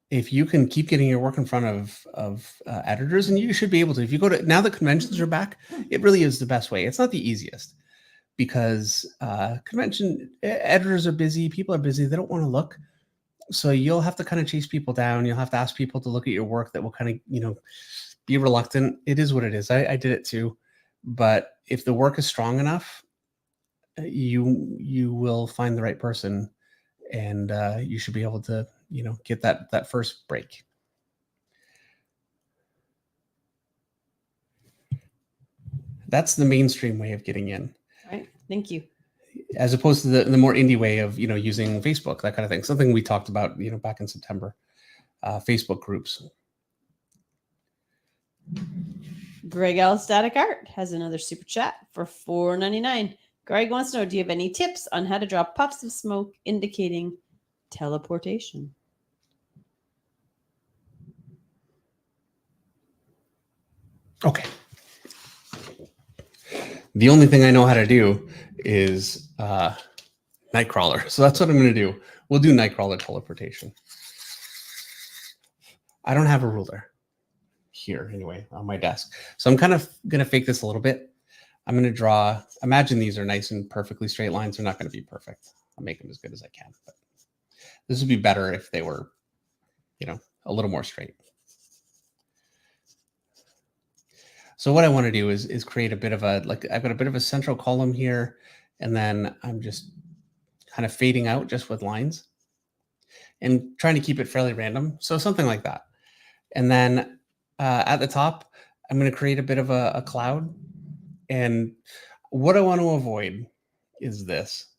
If you can keep getting your work in front of editors, and you should be able to, if you go to, now that conventions are back, it really is the best way. It's not the easiest, because convention editors are busy, people are busy, they don't want to look. So you'll have to kind of chase people down. You'll have to ask people to look at your work that will kind of, be reluctant. It is what it is. I did it too. But if the work is strong enough, you will find the right person, and you should be able to, get that first break. That's the mainstream way of getting in. All right. Thank you. As opposed to the more indie way of, using Facebook, that kind of thing. Something we talked about, back in September, Facebook groups. Greg L. Static Art has another super chat for $4.99. Greg wants to know, do you have any tips on how to draw puffs of smoke indicating teleportation? Okay. The only thing I know how to do is Nightcrawler. So that's what I'm going to do. We'll do Nightcrawler teleportation. I don't have a ruler here anyway on my desk. So I'm kind of going to fake this a little bit. I'm going to draw, imagine these are nice and perfectly straight lines. They're not going to be perfect. I'll make them as good as I can. But this would be better if they were, a little more straight. So what I want to do is create a bit of I've got a bit of a central column here, and then I'm just kind of fading out just with lines and trying to keep it fairly random. So something like that. And then at the top, I'm going to create a bit of a cloud. And what I want to avoid is this,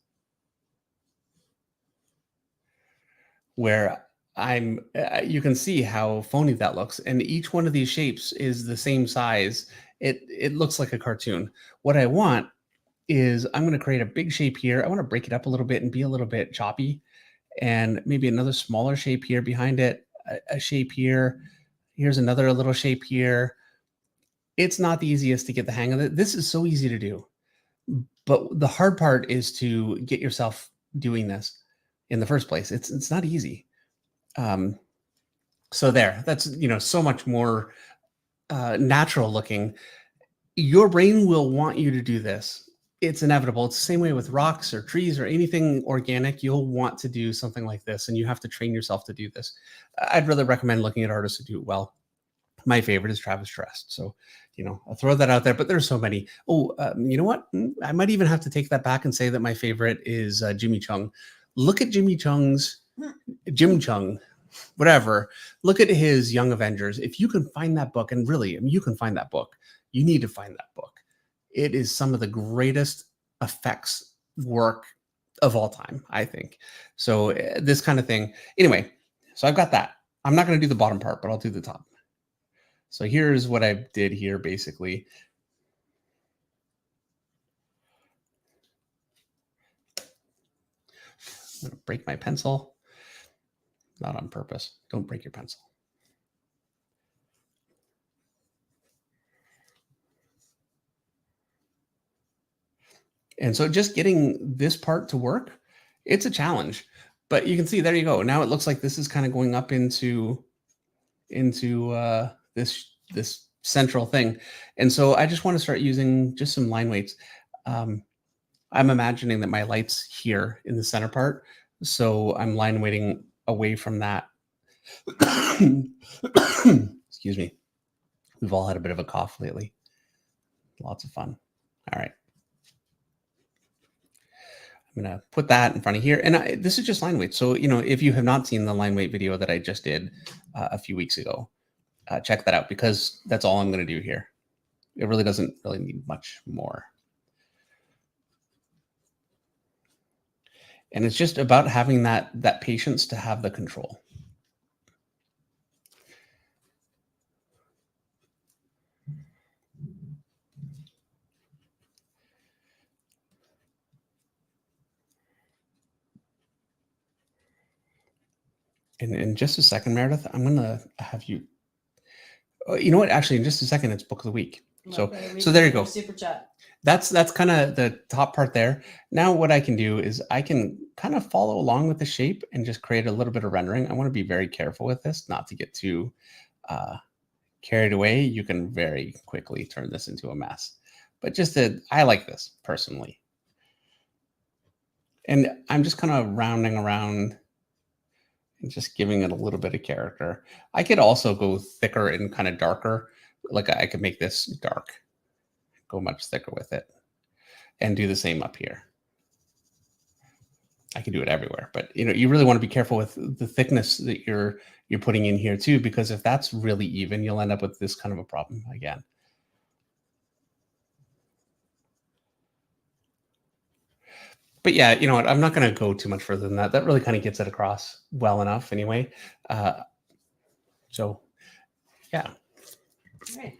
where you can see how phony that looks. And each one of these shapes is the same size. It looks like a cartoon. What I want is I'm going to create a big shape here. I want to break it up a little bit and be a little bit choppy, and maybe another smaller shape here behind it, a shape here. Here's another little shape here. It's not the easiest to get the hang of it. This is so easy to do, but the hard part is to get yourself doing this in the first place. It's not easy. So that's, so much more natural looking. Your brain will want you to do this. It's inevitable. It's the same way with rocks or trees or anything organic. You'll want to do something like this, and you have to train yourself to do this. I'd really recommend looking at artists who do it well. My favorite is Travis Trest. So, I'll throw that out there, but there's so many. Oh, you know what? I might even have to take that back and say that my favorite is Jimmy Chung. Look at Jim Chung, whatever. Look at his Young Avengers. If you can find that book, and really, you can find that book. You need to find that book. It is some of the greatest effects work of all time, I think. So this kind of thing. Anyway, so I've got that. I'm not going to do the bottom part, but I'll do the top. So here's what I did here, basically. I'm going to break my pencil. Not on purpose. Don't break your pencil. And so just getting this part to work, it's a challenge. But you can see, there you go. Now it looks like this is kind of going up into this central thing. And so I just want to start using just some line weights. I'm imagining that my light's here in the center part. So I'm line weighting away from that. Excuse me. We've all had a bit of a cough lately. Lots of fun. All right. I'm going to put that in front of here. And this is just line weight. So, if you have not seen the line weight video that I just did a few weeks ago, check that out, because that's all I'm going to do here. It really doesn't really need much more. And it's just about having that patience to have the control. And in just a second, Meredith, I'm going to have you. You know what? Actually, in just a second, it's book of the week. So there you go. Super chat. That's kind of the top part there. Now what I can do is I can kind of follow along with the shape and just create a little bit of rendering. I want to be very careful with this, not to get too carried away. You can very quickly turn this into a mess. But I like this personally. And I'm just kind of rounding around and just giving it a little bit of character. I could also go thicker and kind of darker. Like I could make this dark, go much thicker with it, and do the same up here. I can do it everywhere, but you really want to be careful with the thickness that you're putting in here too, because if that's really even, you'll end up with this kind of a problem again. But yeah, you know what? I'm not going to go too much further than that. That really kind of gets it across well enough anyway. So yeah. All right.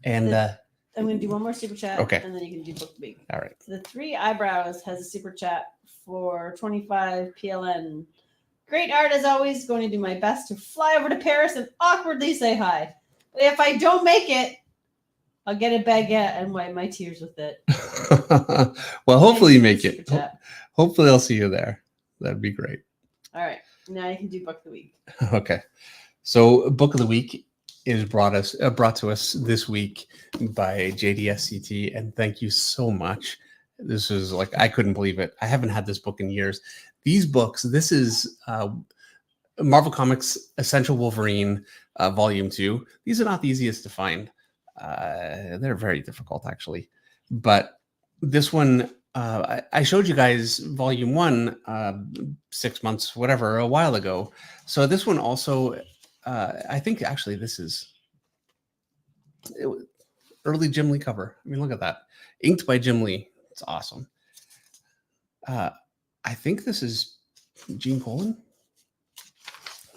And I'm going to do one more super chat. Okay. And then you can do book of the week. All right. So the 3 Eyebrows has a super chat for 25 PLN. Great art as always. Going to do my best to fly over to Paris and awkwardly say hi. But if I don't make it, I'll get a baguette and wipe my tears with it. Well, hopefully you make it. Hopefully I'll see you there. That'd be great. All right. Now you can do book of the week. Okay. So book of the week is brought to us this week by JDSCT, and thank you so much. This is I couldn't believe it. I haven't had this book in years. These books, this is Marvel Comics Essential Wolverine Volume 2. These are not the easiest to find. They're very difficult, actually. But this one, I showed you guys Volume 1 6 months, whatever, a while ago. So this one also, I think actually this is early Jim Lee cover. I mean, look at that. Inked by Jim Lee. It's awesome. I think this is Gene Colan.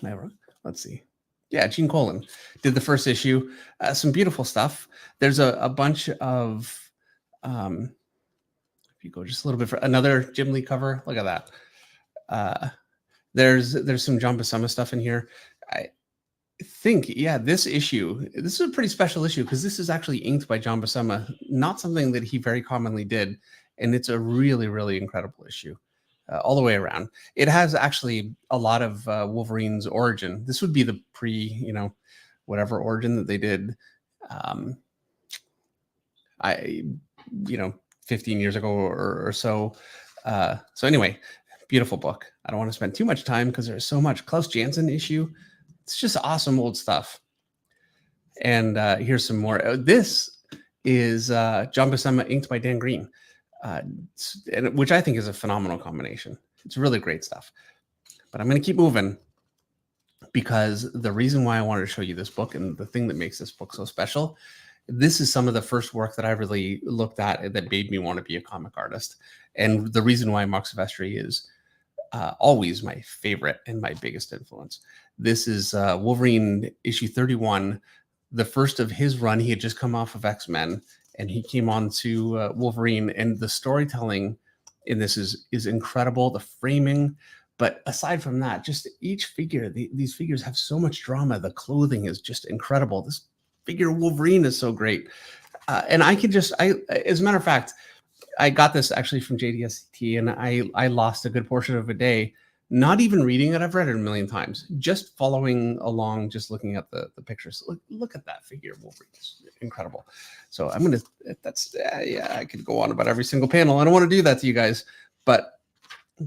Am I wrong? Let's see. Yeah, Gene Colan did the first issue. Some beautiful stuff. There's a bunch of, if you go just a little bit for another Jim Lee cover, look at that. There's some John Buscema stuff in here. I think, yeah, this is a pretty special issue because this is actually inked by John Buscema, not something that he very commonly did. And it's a really, really incredible issue. All the way around. It has actually a lot of Wolverine's origin. This would be the whatever origin that they did. 15 years ago or so. So anyway, beautiful book. I don't want to spend too much time because there's so much. Klaus Janson issue. It's just awesome old stuff. And here's some more. This is John Buscema inked by Dan Green. Which I think is a phenomenal combination. It's really great stuff. But I'm going to keep moving because the reason why I wanted to show you this book and the thing that makes this book so special, this is some of the first work that I really looked at that made me want to be a comic artist. And the reason why Mark Silvestri is always my favorite and my biggest influence. This is Wolverine issue 31, the first of his run. He had just come off of X-Men. And he came on to Wolverine, and the storytelling in this is incredible. The framing, but aside from that, just each figure, these figures have so much drama. The clothing is just incredible. This figure Wolverine is so great, and as a matter of fact, I got this actually from JDST, and I lost a good portion of a day not even reading it. I've read it a million times. Just following along, just looking at the pictures. Look at that figure of Wolverine. It's incredible. So I'm gonna. That's yeah. I could go on about every single panel. I don't want to do that to you guys, but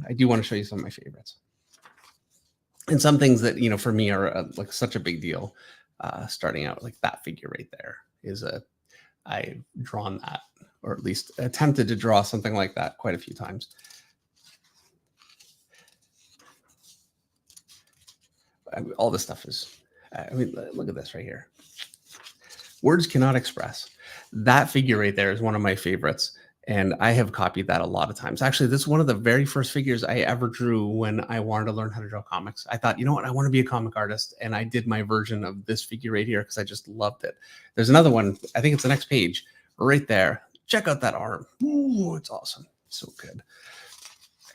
I do want to show you some of my favorites and some things that for me are like such a big deal. Starting out, like that figure right there is I've drawn that, or at least attempted to draw something like that quite a few times. All this stuff is, I mean, look at this right here. Words cannot express. That figure right there is one of my favorites. And I have copied that a lot of times. Actually, this is one of the very first figures I ever drew when I wanted to learn how to draw comics. I thought, you know what? I want to be a comic artist. And I did my version of this figure right here because I just loved it. There's another one. I think it's the next page right there. Check out that arm. Ooh, it's awesome. So good.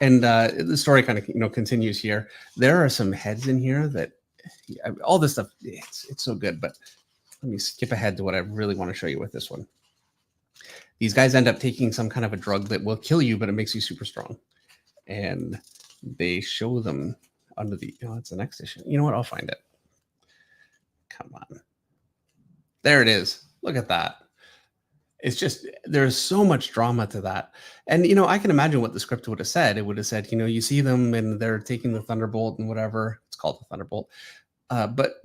And the story kind of continues here. There are some heads in here that all this stuff, it's so good. But let me skip ahead to what I really want to show you with this one. These guys end up taking some kind of a drug that will kill you, but it makes you super strong. And they show them under the, it's the next issue. You know what? I'll find it. Come on. There it is. Look at that. It's just, there's so much drama to that. And, I can imagine what the script would have said. It would have said, you see them and they're taking the Thunderbolt and whatever. It's called the Thunderbolt. But,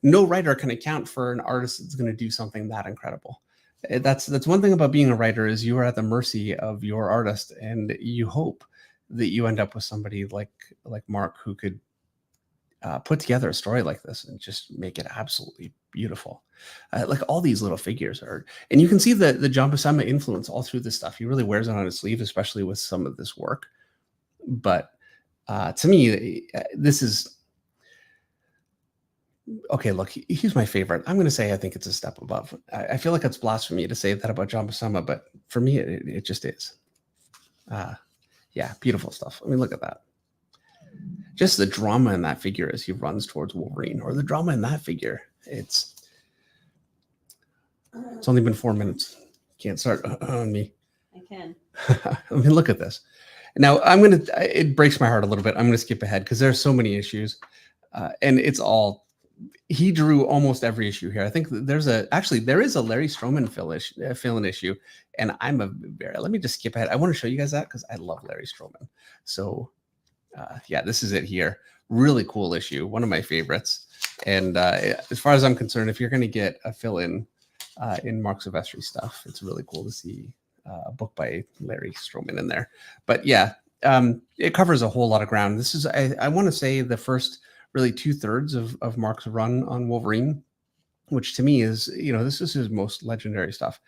no writer can account for an artist that's going to do something that incredible. That's one thing about being a writer is you are at the mercy of your artist, and you hope that you end up with somebody like Mark who could put together a story like this and just make it absolutely beautiful. Like all these little figures are, and you can see the John Buscema influence all through this stuff. He really wears it on his sleeve, especially with some of this work. But to me, this is. Okay, look, he's my favorite. I'm going to say I think it's a step above. I feel like it's blasphemy to say that about John Buscema, but for me, it just is. Yeah, beautiful stuff. I mean, look at that. Just the drama in that figure as he runs towards Wolverine, or the drama in that figure. It's only been 4 minutes. Can't start on me. I can. I mean, look at this. Now, it breaks my heart a little bit. I'm going to skip ahead because there are so many issues, and it's all. He drew almost every issue here. I think there is a Larry Stroman fill-in issue, and let me just skip ahead. I want to show you guys that because I love Larry Stroman. So, yeah, this is it here. Really cool issue, one of my favorites. And as far as I'm concerned, if you're going to get a fill-in in Mark Silvestri stuff, it's really cool to see a book by Larry Stroman in there. But yeah, it covers a whole lot of ground. This is, I want to say, the first really 2/3 of Mark's run on Wolverine, which to me is, this is his most legendary stuff.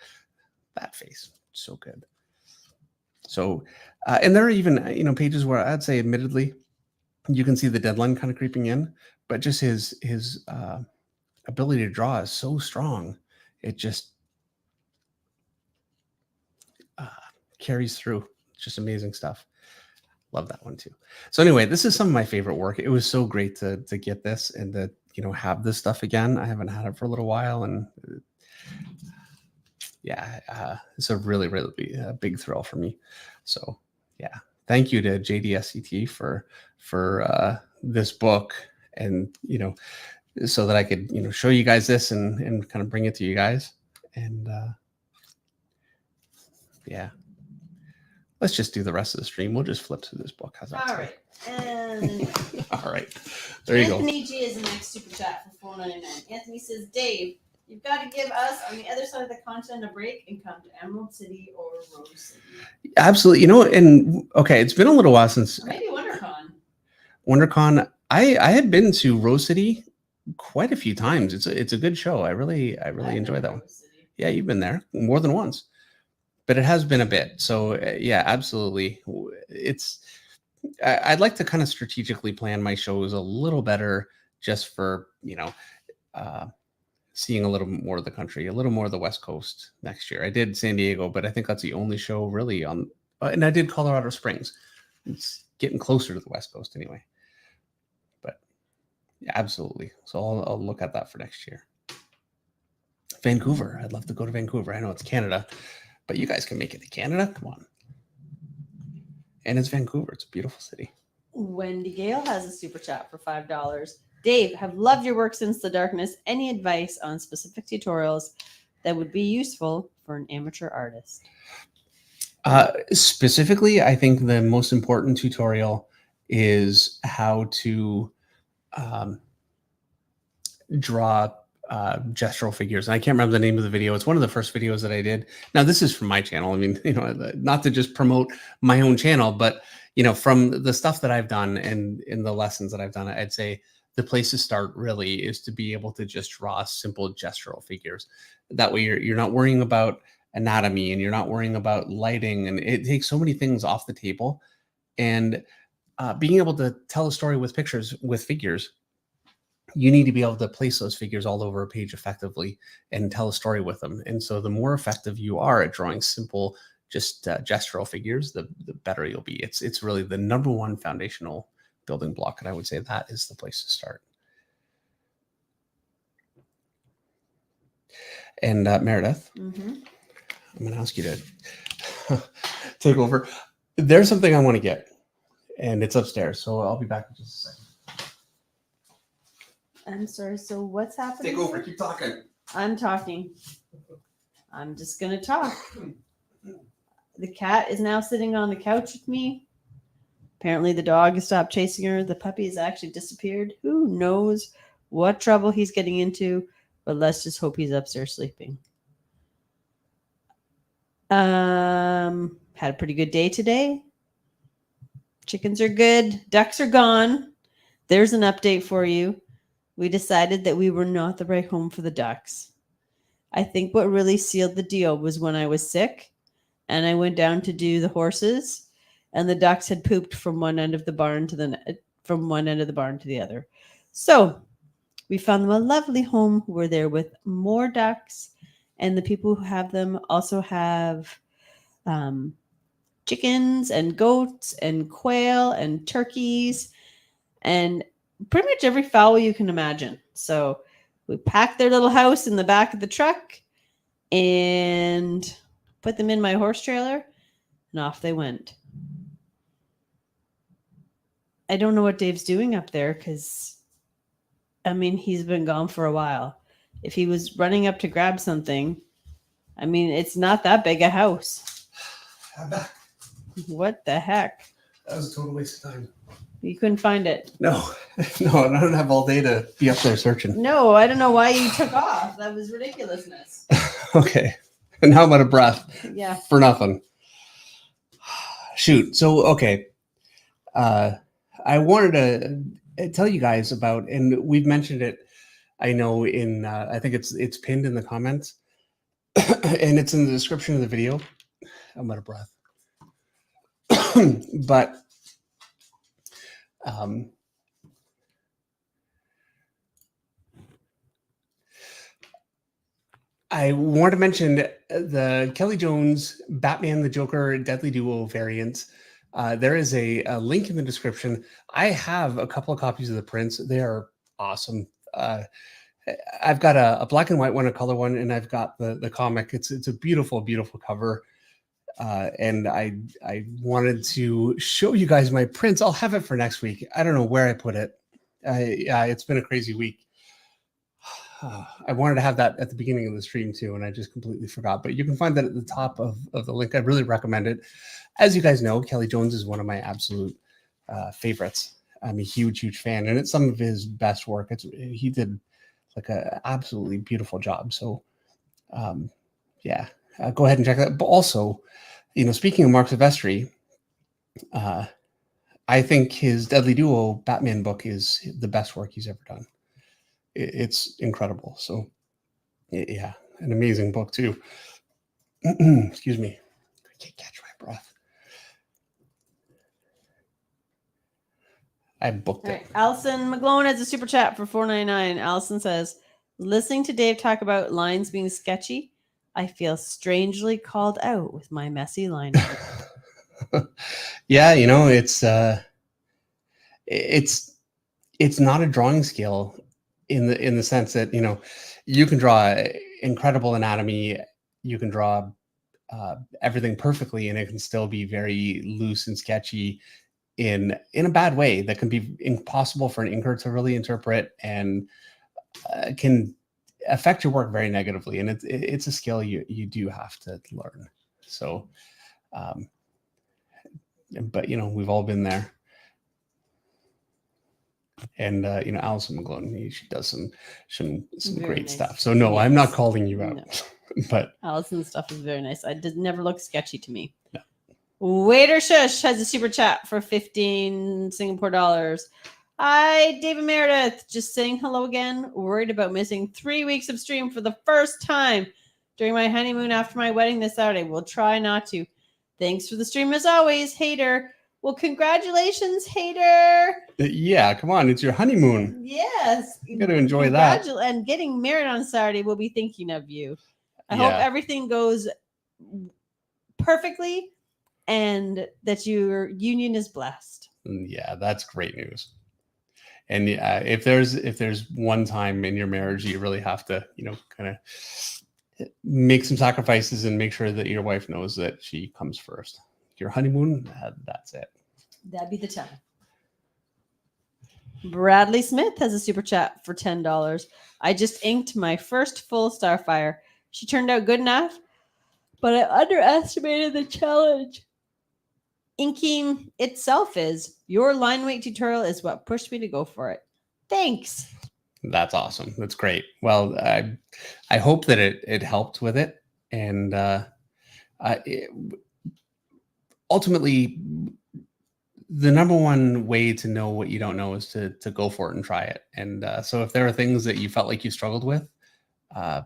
That face, so good. So, and there are even, pages where I'd say, admittedly, you can see the deadline kind of creeping in, but just his ability to draw is so strong. It just carries through. It's just amazing stuff. Love that one too. So anyway, this is some of my favorite work. It was so great to get this and to have this stuff again. I haven't had it for a little while, and yeah, it's a really big thrill for me. So yeah, thank you to JDSCT for this book, and so that I could show you guys this and kind of bring it to you guys. And yeah. Let's just do the rest of the stream. We'll just flip through this book. How's that? All right. And all right. There you go. Anthony G is the next super chat for $4.99. Anthony says, Dave, you've got to give us on the other side of the continent a break and come to Emerald City or Rose City. Absolutely. And okay, it's been a little while since. Or maybe WonderCon. WonderCon. I had been to Rose City quite a few times. It's a good show. I really enjoy that one. Yeah, you've been there more than once. But it has been a bit. So yeah, absolutely. I'd like to kind of strategically plan my shows a little better, just for, seeing a little more of the country, a little more of the West Coast next year. I did San Diego, but I think that's the only show really on, and I did Colorado Springs. It's getting closer to the West Coast anyway. But yeah, absolutely. So I'll look at that for next year. Vancouver. I'd love to go to Vancouver. I know it's Canada, but you guys can make it to Canada. Come on. And it's Vancouver. It's a beautiful city. Wendy Gale has a super chat for $5. Dave, have loved your work since the darkness. Any advice on specific tutorials that would be useful for an amateur artist? Specifically, I think the most important tutorial is how to draw gestural figures. And I can't remember the name of the video. It's one of the first videos that I did. Now, this is from my channel. I mean, not to just promote my own channel, but from the stuff that I've done and in the lessons that I've done, I'd say the place to start really is to be able to just draw simple gestural figures. That way you're not worrying about anatomy and you're not worrying about lighting, and it takes so many things off the table. And being able to tell a story with pictures, with figures, you need to be able to place those figures all over a page effectively and tell a story with them. And so the more effective you are at drawing simple, just gestural figures, the better you'll be. It's really the number one foundational building block. And I would say that is the place to start. And Meredith, I'm going to ask you to take over. There's something I want to get, and it's upstairs. So I'll be back in just a second. I'm sorry. So what's happening? Take over. Keep talking. I'm talking. I'm just going to talk. The cat is now sitting on the couch with me. Apparently the dog has stopped chasing her. The puppy has actually disappeared. Who knows what trouble he's getting into, but let's just hope he's upstairs sleeping. Had a pretty good day today. Chickens are good. Ducks are gone. There's an update for you. We decided that we were not the right home for the ducks. I think what really sealed the deal was when I was sick and I went down to do the horses, and the ducks had pooped from one end of the barn to the other. So we found them a lovely home. We're there with more ducks, and the people who have them also have chickens and goats and quail and turkeys and pretty much every fowl you can imagine. So we packed their little house in the back of the truck and put them in my horse trailer, and off they went. I don't know what Dave's doing up there because, I mean, he's been gone for a while. If he was running up to grab something, I mean, it's not that big a house. I'm back. What the heck? That was a total waste of time. You couldn't find it. No, I don't have all day to be up there searching. No, I don't know why you took off. That was ridiculousness. Okay. And how about a breath? Yeah. For nothing. Shoot. So, okay. I wanted to tell you guys about, and we've mentioned it, I know in, I think it's pinned in the comments and it's in the description of the video. I'm out of breath. But, I want to mention the Kelly Jones Batman the Joker Deadly Duo variant. There is a link in the description. I have a couple of copies of the prints. They are awesome. I've got a black and white one, a color one, and I've got the comic. It's a beautiful, beautiful cover. And I wanted to show you guys my prints. I'll have it for next week. I don't know where I put it. It's been a crazy week. I wanted to have that at the beginning of the stream too, and I just completely forgot. But you can find that at the top of the link. I really recommend it. As you guys know, Kelly Jones is one of my absolute favorites. I'm a huge, huge fan, and it's some of his best work. He did like an absolutely beautiful job. So, yeah, go ahead and check that. But also, speaking of Marks of Vestry, I think his Deadly Duo Batman book is the best work he's ever done. It's incredible. So, yeah, an amazing book too. Excuse me. I can't catch my breath. I booked it. Right. Allison McGlone has a super chat for $4.99. Allison says, listening to Dave talk about lines being sketchy, I feel strangely called out with my messy line art. Yeah, it's not a drawing skill in the sense that, you can draw incredible anatomy, you can draw everything perfectly, and it can still be very loose and sketchy. in a bad way that can be impossible for an inker to really interpret, and can affect your work very negatively. And it's a skill you do have to learn. So, but we've all been there. And Alison McGlone, she does some Very great nice. stuff. So no, I'm not calling you out. No. But Allison's stuff is very nice. It did never look sketchy to me. No. Waiter Shush has a super chat for 15 Singapore dollars. Hi, David Meredith. Just saying hello again. Worried about missing 3 weeks of stream for the first time during my honeymoon after my wedding this Saturday. We'll try not to. Thanks for the stream as always, Hater. Well, congratulations, Hater. Yeah, come on. It's your honeymoon. Yes. You got to enjoy that. And getting married on Saturday, we'll be thinking of you. I hope everything goes perfectly and that your union is blessed. Yeah, that's great news. And if there's one time in your marriage you really have to, kind of make some sacrifices and make sure that your wife knows that she comes first. Your honeymoon, that's it. That'd be the time. Bradley Smith has a super chat for $10. I just inked my first full Starfire. She turned out good enough, but I underestimated the challenge. Inking itself is. Your line weight tutorial is what pushed me to go for it. Thanks. That's awesome. That's great. Well, I hope that it helped with it. And ultimately, the number one way to know what you don't know is to go for it and try it. And so if there are things that you felt like you struggled with, I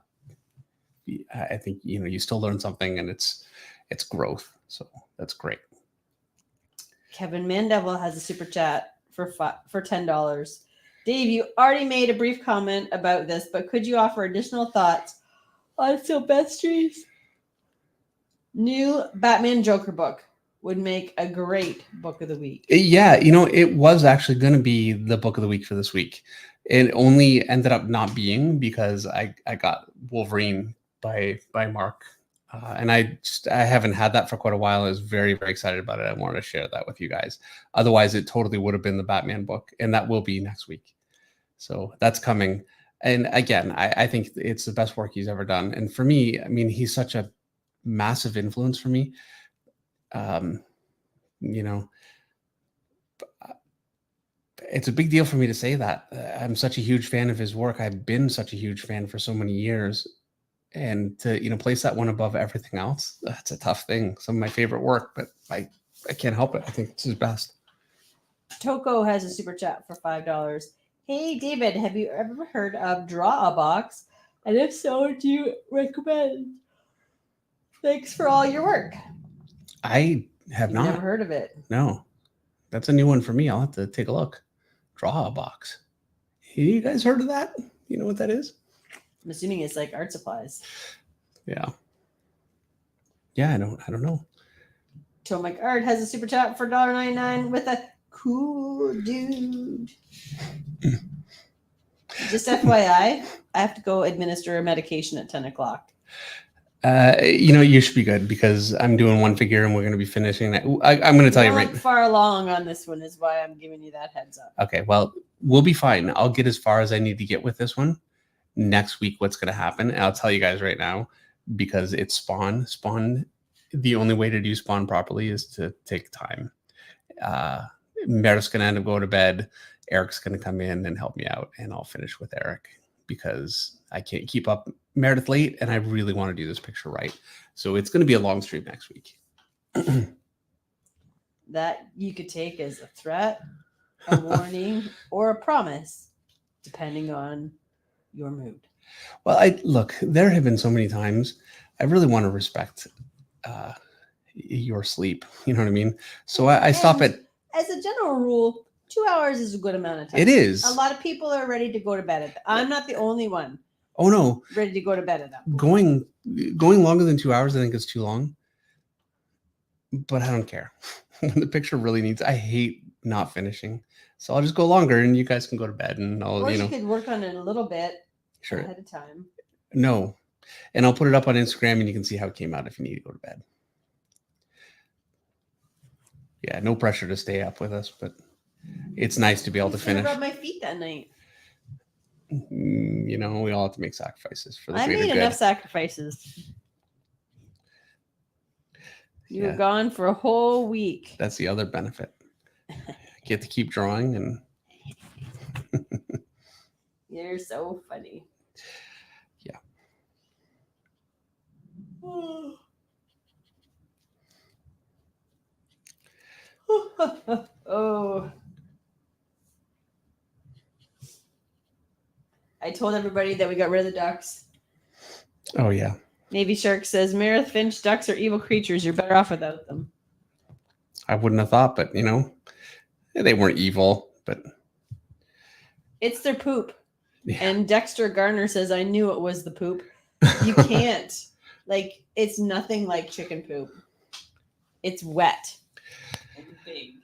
think, you still learn something, and it's growth. So that's great. Kevin Mandeville has a super chat for $10. Dave, you already made a brief comment about this, but could you offer additional thoughts on Sylvester's new Batman Joker book? Would make a great book of the week. Yeah, it was actually going to be the book of the week for this week. It only ended up not being because I got Wolverine by Mark, and I haven't had that for quite a while. I was very, very excited about it. I wanted to share that with you guys. Otherwise, it totally would have been the Batman book, and that will be next week. So that's coming. And again, I think it's the best work he's ever done. And for me, I mean, he's such a massive influence for me. It's a big deal for me to say that. I'm such a huge fan of his work. I've been such a huge fan for so many years, and to place that one above everything else, that's a tough thing. Some of my favorite work, but I can't help it. I think it's his best. Toko has a super chat for $5. Hey David, have you ever heard of Draw a Box? And if so, do you recommend? Thanks for all your work. I have not. Never heard of it. No, that's a new one for me. I'll have to take a look. Draw a Box. You guys heard of that? You know what that is? I'm assuming it's like art supplies. Yeah. Yeah, I don't know. Tomac Art has a super chat for $1.99 with a cool dude. Just FYI, I have to go administer a medication at 10 o'clock. You should be good because I'm doing one figure and we're going to be finishing that. I'm going to tell you right. Far along on this one is why I'm giving you that heads up. Okay, well, we'll be fine. I'll get as far as I need to get with this one. Next week, what's going to happen? And I'll tell you guys right now because it's Spawn. Spawn. The only way to do Spawn properly is to take time. Meredith's going to end up going to bed. Eric's going to come in and help me out, and I'll finish with Eric because I can't keep up Meredith late, and I really want to do this picture right. So it's going to be a long stream next week. That you could take as a threat, a warning, or a promise, depending on your mood. Well, look, there have been so many times I really want to respect your sleep. You know what I mean? So I stop at... As a general rule, 2 hours is a good amount of time. It is. A lot of people are ready to go to bed. I'm not the only one. Oh, no. Ready to go to bed at that point. Going longer than 2 hours, I think is too long. But I don't care. When the picture really needs... I hate not finishing. So I'll just go longer and you guys can go to bed. And I'll, or you could work on it a little bit ahead of time. No. And I'll put it up on Instagram and you can see how it came out if you need to go to bed. Yeah, no pressure to stay up with us, but it's nice to be able to Who's gonna finish. rub my feet that night? You know, we all have to make sacrifices for the I greater made good. enough sacrifices. You were Yeah. gone for a whole week. That's the other benefit. Get to keep drawing and You're so funny. Yeah. Oh. I told everybody that we got rid of the ducks. oh yeah. Navy Shark says, Meredith Finch, ducks are evil creatures. You're better off without them. I wouldn't have thought, but you know, they weren't evil, but It's their poop. yeah. And Dexter Garner says, I knew it was the poop. You can't. Like, it's nothing like chicken poop. It's wet and big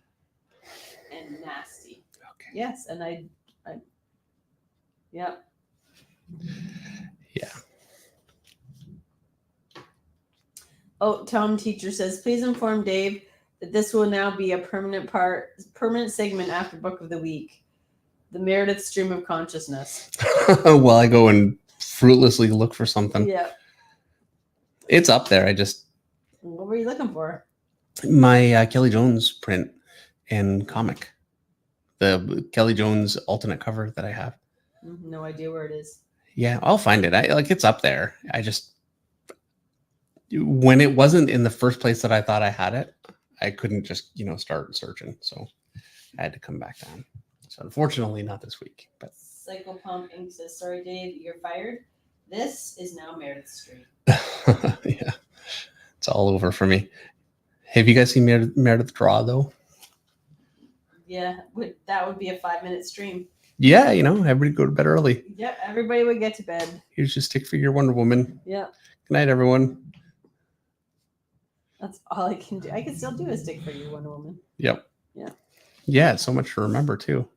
and nasty. Okay. Yes, and I yep. Yeah. Oh, Tom Teacher says, please inform Dave that this will now be a permanent segment after Book of the Week. The Meredith Stream of Consciousness. Well, I go and fruitlessly look for something. Yeah. It's up there. I just What were you looking for? my Kelly Jones print and comic, the Kelly Jones alternate cover that I have. No idea where it is. Yeah, I'll find it. It's up there. I just when it wasn't in the first place that I thought I had it, I couldn't just start searching. So I had to come back down. So unfortunately, not this week. But Psycho Pump Inc. says, sorry, Dave, you're fired. This is now Meredith Street. yeah, it's all over for me. Have you guys seen Meredith draw though? Yeah, that would be a 5-minute stream. Yeah, everybody go to bed early. Yep, everybody would get to bed. Here's your stick figure Wonder Woman. Yep. Good night, everyone. That's all I can do. I can still do a stick figure Wonder Woman. Yep. Yeah. Yeah, it's so much to remember too.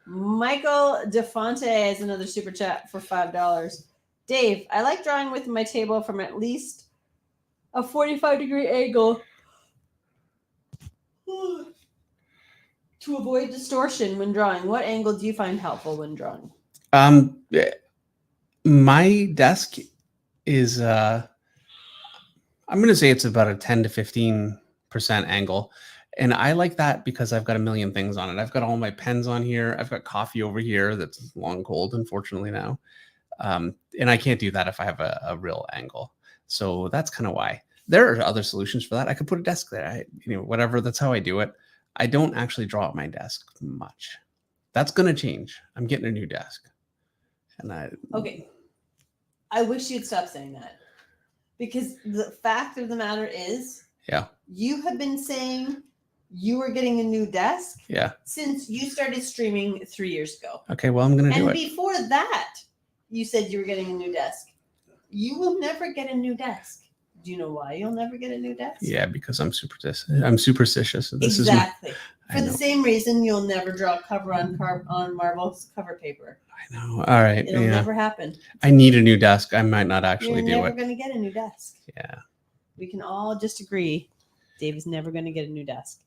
Michael DeFonte has another super chat for $5. Dave, I like drawing with my table from at least a 45-degree angle to avoid distortion when drawing. What angle do you find helpful when drawing? My desk is I'm going to say it's about a 10 to 15% angle. And I like that because I've got a million things on it. I've got all my pens on here. I've got coffee over here that's long cold, unfortunately, now. And I can't do that if I have a real angle. So that's kind of why. There are other solutions for that. I could put a desk there. Whatever. That's how I do it. I don't actually draw at my desk much. That's going to change. I'm getting a new desk. Okay. I wish you'd stop saying that. Because the fact of the matter is, yeah, you have been saying you were getting a new desk since you started streaming 3 years ago. Okay, well, I'm going to do it. And before that, you said you were getting a new desk. You will never get a new desk. Do you know why you'll never get a new desk? Yeah, because I'm superstitious. Exactly. For the same reason, you'll never draw a cover on Marvel's cover paper. I know. All right. It'll never happen. I need a new desk. I might not actually do it. You're never going to get a new desk. Yeah. We can all just agree Dave is never going to get a new desk.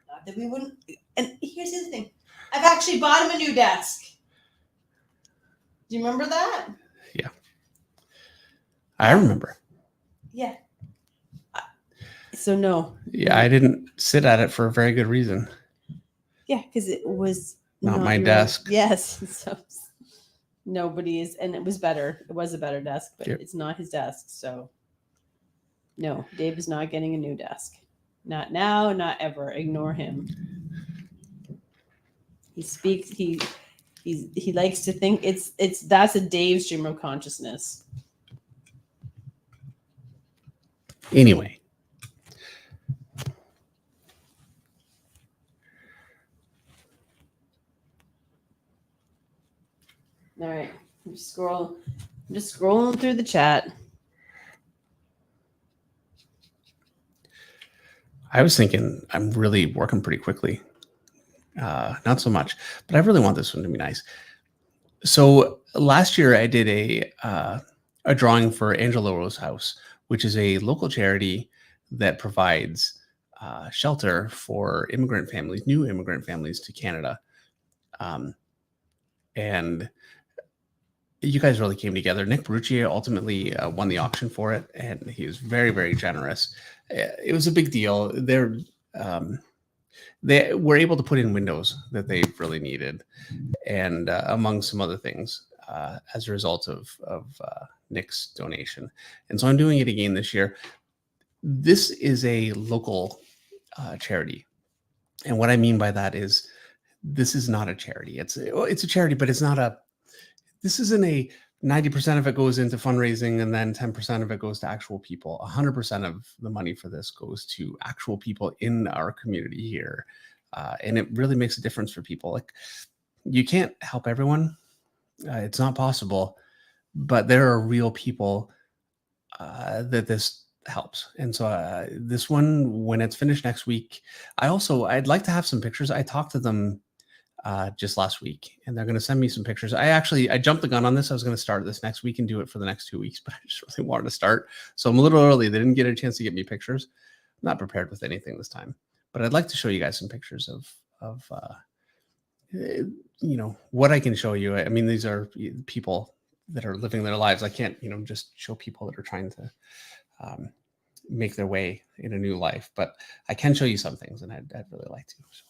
Not that we wouldn't. And here's the other thing. I've actually bought him a new desk. Do you remember that? Yeah. I remember. Yeah. So no. Yeah, I didn't sit at it for a very good reason. Yeah, because it was not my desk. Yes. So nobody's, and it was better. It was a better desk, but it's not his desk. So no, Dave is not getting a new desk. Not now, not ever. Ignore him. He speaks. He likes to think that's a Dave stream of consciousness. Anyway. All right. I'm just scrolling through the chat. I was thinking I'm really working pretty quickly. Not so much, but I really want this one to be nice. So last year I did a drawing for Angela Rose House, which is a local charity that provides shelter for immigrant families, new immigrant families to Canada. And you guys really came together. Nick Barucci ultimately won the auction for it, and he was very, very generous. It was a big deal. They were able to put in windows that they really needed, and among some other things, as a result of Nick's donation. And so I'm doing it again this year. This is a local charity, and what I mean by that is this is not a charity. It's a charity, but it's not a. This isn't a 90% of it goes into fundraising and then 10% of it goes to actual people. 100% of the money for this goes to actual people in our community here. And it really makes a difference for people. Like, you can't help everyone. It's not possible, but there are real people that this helps. And so this one, when it's finished next week, I'd like to have some pictures. I talked to them just last week, and they're going to send me some pictures. I jumped the gun on this. I was going to start this next week and do it for the next 2 weeks, but I just really wanted to start. So I'm a little early. They didn't get a chance to get me pictures. I'm not prepared with anything this time, but I'd like to show you guys some pictures of what I can show you. I mean, these are people that are living their lives. I can't, just show people that are trying to make their way in a new life, but I can show you some things, and I'd really like to. So.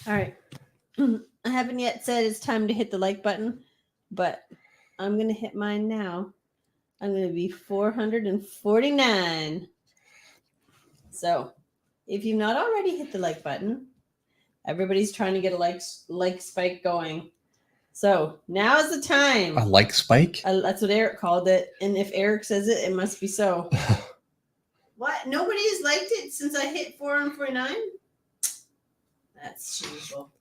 All right. I haven't yet said it's time to hit the like button, but I'm going to hit mine now. I'm going to be 449. So if you've not already hit the like button, everybody's trying to get a like spike going. So now is the time. A like spike? That's what Eric called it. And if Eric says it, it must be so. What? Nobody has liked it since I hit 449? That's shameful.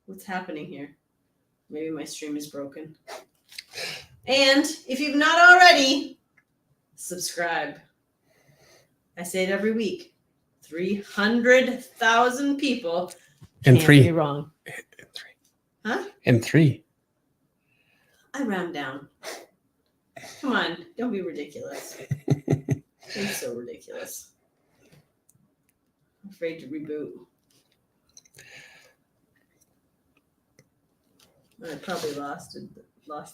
What's happening here? Maybe my stream is broken. And if you've not already, subscribe. I say it every week. 300,000 people. And can't 3. be wrong. And 3. Huh? And 3. I round down. Come on, don't be ridiculous. It's so ridiculous. I'm afraid to reboot. I probably lost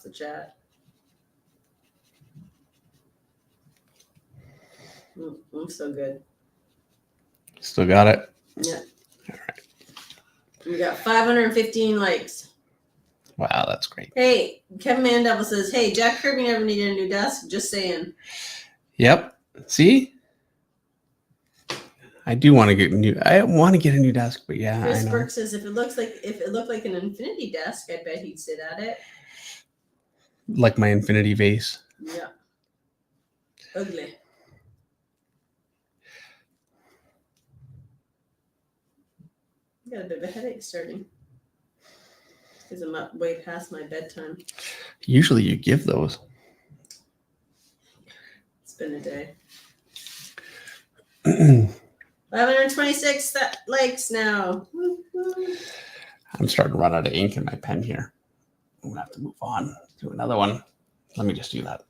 the chat. I'm so good. Still got it? Yeah. All right. We got 515 likes. Wow, that's great. Hey, Kevin Mandeville says, hey, Jack Kirby never needed a new desk. Just saying. Yep. See? I do want to get I want to get a new desk, but yeah, Chris I know. Burke says if it looked like an infinity desk, I bet he'd sit at it. Like my infinity vase. Yeah. Ugly. I got a bit of a headache starting. Because I'm up way past my bedtime. Usually you give those. It's been a day. 526 likes now. Woo-hoo. I'm starting to run out of ink in my pen here. I'm gonna have to move on to another one. Let me just do that.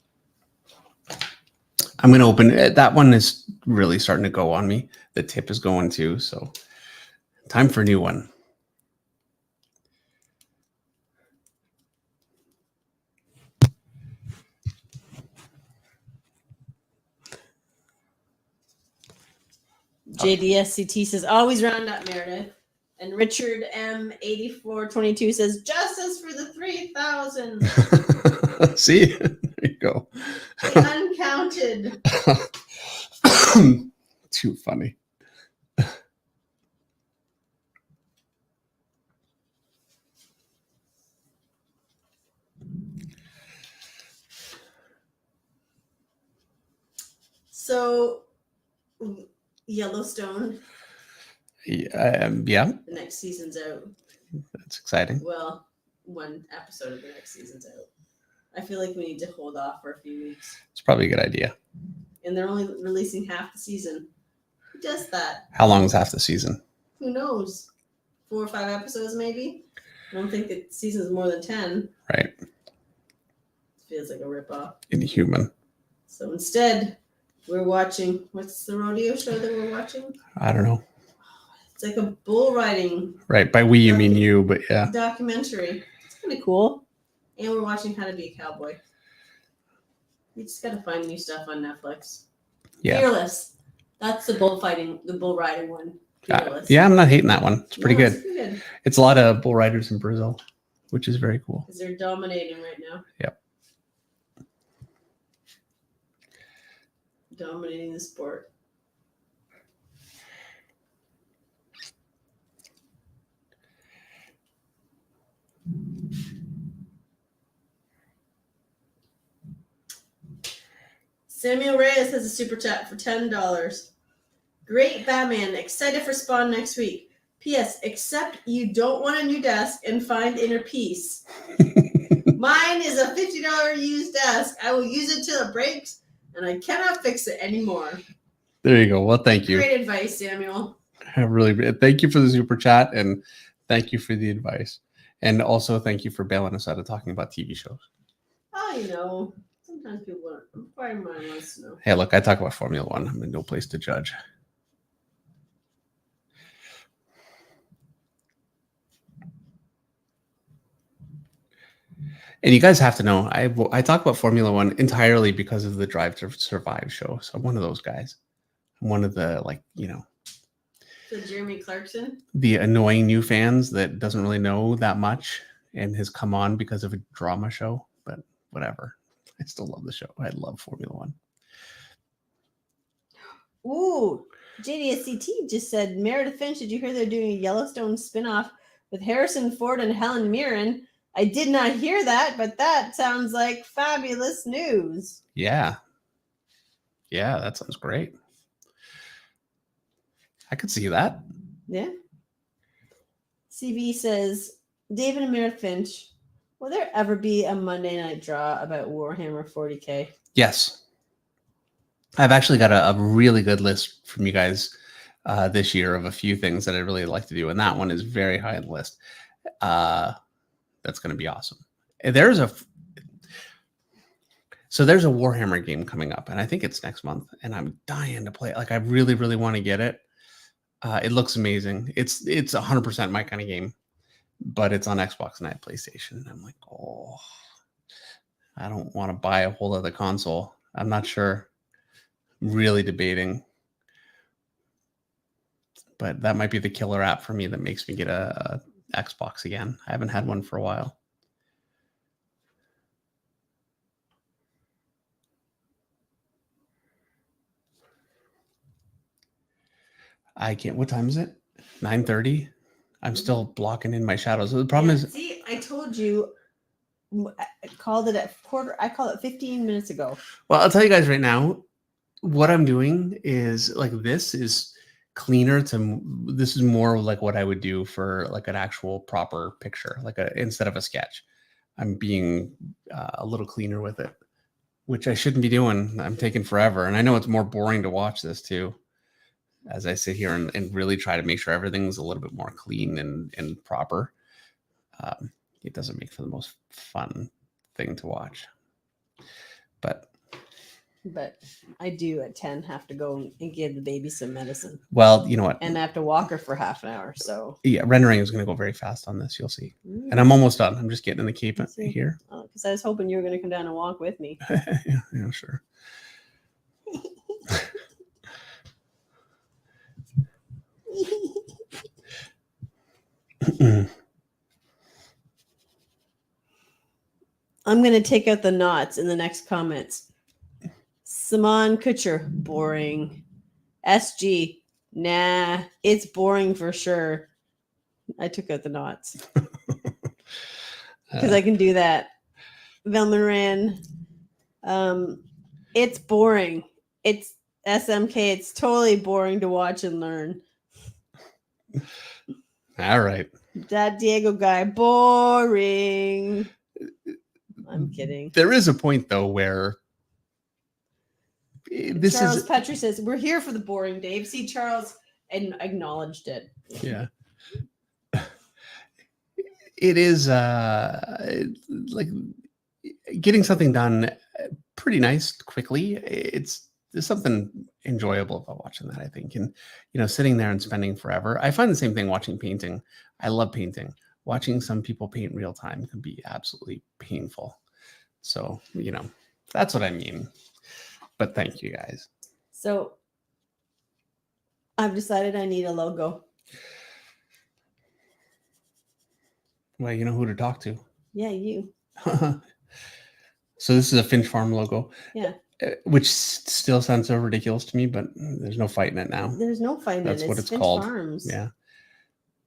I'm gonna open it. That one is really starting to go on me. The tip is going too, so time for a new one. JDSCT says, always round up, Meredith. And Richard M8422 says, justice for the 3,000. See? There you go. The uncounted. Too funny. So, Yellowstone. Yeah. The next season's out. That's exciting. Well, one episode of the next season's out. I feel like we need to hold off for a few weeks. It's probably a good idea. And they're only releasing half the season. Who does that? How long is half the season? Who knows? 4 or 5 episodes, maybe? I don't think the season's more than 10. Right. feels like a ripoff. Inhuman. So instead, we're watching. What's the rodeo show that we're watching? I don't know. It's like a bull riding. Right. By we, you mean you, but yeah. Documentary. It's kind of cool. And we're watching How to Be a Cowboy. You just got to find new stuff on Netflix. Yeah. Fearless. That's the bull riding one. Fearless. Yeah, I'm not hating that one. It's pretty good. It's pretty good. It's a lot of bull riders in Brazil, which is very cool. Because they're dominating right now. Yep. Dominating the sport. Samuel Reyes has a super chat for $10. Great Batman. Excited for Spawn next week. P.S. Except you don't want a new desk and find inner peace. Mine is a $50 used desk. I will use it till it breaks, and I cannot fix it anymore. There you go. Well, thank you. Great advice, Samuel. Thank you for the super chat, and thank you for the advice. And also thank you for bailing us out of talking about TV shows. Oh, sometimes people want wants to know. Hey, look, I talk about Formula One. I'm in no place to judge. And you guys have to know, I talk about Formula One entirely because of the Drive to Survive show. So I'm one of those guys. I'm one of the, So Jeremy Clarkson? The annoying new fans that doesn't really know that much and has come on because of a drama show. But whatever. I still love the show. I love Formula One. Ooh, JDSCT just said, Meredith Finch, did you hear they're doing a Yellowstone spinoff with Harrison Ford and Helen Mirren? I did not hear that, but that sounds like fabulous news. Yeah. Yeah, that sounds great. I could see that. Yeah. CV says, David and Meredith Finch, will there ever be a Monday Night Draw about Warhammer 40K? Yes. I've actually got a really good list from you guys this year of a few things that I'd really like to do. And that one is very high on the list. That's going to be awesome. There's a Warhammer game coming up, and I think it's next month, and I'm dying to play it. Like, I really, really want to get it. It looks amazing. It's 100% my kind of game, but it's on Xbox and I have PlayStation. And I'm like, I don't want to buy a whole other console. I'm not sure. I'm really debating. But that might be the killer app for me that makes me get a Xbox again. I haven't had one for a while. I can't. What time is it? 9:30. I'm still blocking in my shadows. So the problem is. See, I told you. I called it at quarter. I called it 15 minutes ago. Well, I'll tell you guys right now. What I'm doing is this is cleaner this is more like what I would do for like an actual proper picture, instead of a sketch. I'm being a little cleaner with it, which I shouldn't be doing. I'm taking forever. And I know it's more boring to watch this too, as I sit here and really try to make sure everything's a little bit more clean and proper. It doesn't make for the most fun thing to watch. But I do at 10 have to go and give the baby some medicine. Well, you know what? And I have to walk her for half an hour. So yeah, rendering is going to go very fast on this. You'll see. And I'm almost done. I'm just getting in the cape here. Because I was hoping you were going to come down and walk with me. yeah, sure. I'm going to take out the knots in the next comments. Saman Kutcher, boring. SG, nah, it's boring for sure. I took out the knots. Because I can do that. Velman Ran, it's boring. It's SMK. It's totally boring to watch and learn. All right. That Diego guy, boring. I'm kidding. There is a point, though, where Charles Petrie says, we're here for the boring, Dave. See, Charles acknowledged it. Yeah. It is getting something done pretty nice quickly. There's something enjoyable about watching that, I think. And, sitting there and spending forever. I find the same thing watching painting. I love painting. Watching some people paint real time can be absolutely painful. So, that's what I mean. But thank you guys. So I've decided I need a logo. Well, you know who to talk to. Yeah, you. So this is a Finch Farm logo. Yeah. Which still sounds so ridiculous to me, but there's no fighting it now. There's no fighting That's it. what it's Finch called. Farms. Yeah.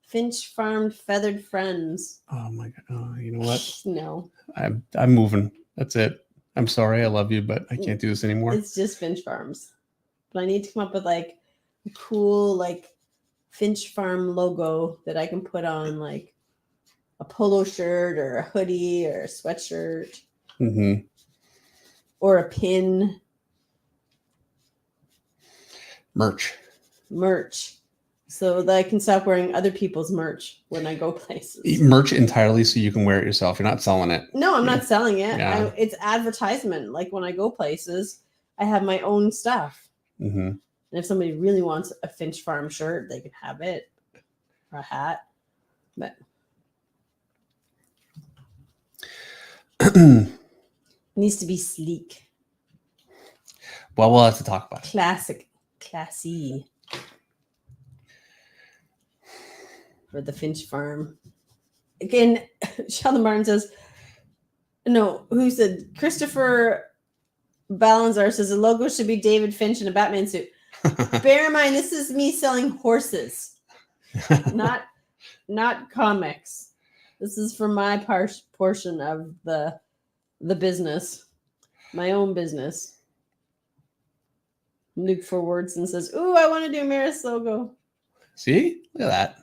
Finch Farmed Feathered Friends. Oh my God. Oh, you know what? No. I'm moving. That's it. I'm sorry. I love you, but I can't do this anymore. It's just Finch Farms. But I need to come up with like a cool like Finch Farm logo that I can put on like a polo shirt or a hoodie or a sweatshirt. Mm-hmm. Or a pin. Merch. So that I can stop wearing other people's merch when I go places. Merch entirely so you can wear it yourself. You're not selling it. No, I'm not selling it. Yeah. It's advertisement. Like when I go places, I have my own stuff. Mm-hmm. And if somebody really wants a Finch Farm shirt, they can have it. Or a hat. But it needs to be sleek. Well, we'll have to talk about it. Classy. For the Finch Farm. Again, Sheldon Martin says, no, who said Christopher Balanzar says the logo should be David Finch in a Batman suit. Bear in mind, this is me selling horses, not comics. This is for my portion of the business, my own business. Luke Forwardson says, "Ooh, I want to do Maris logo." See, look at that.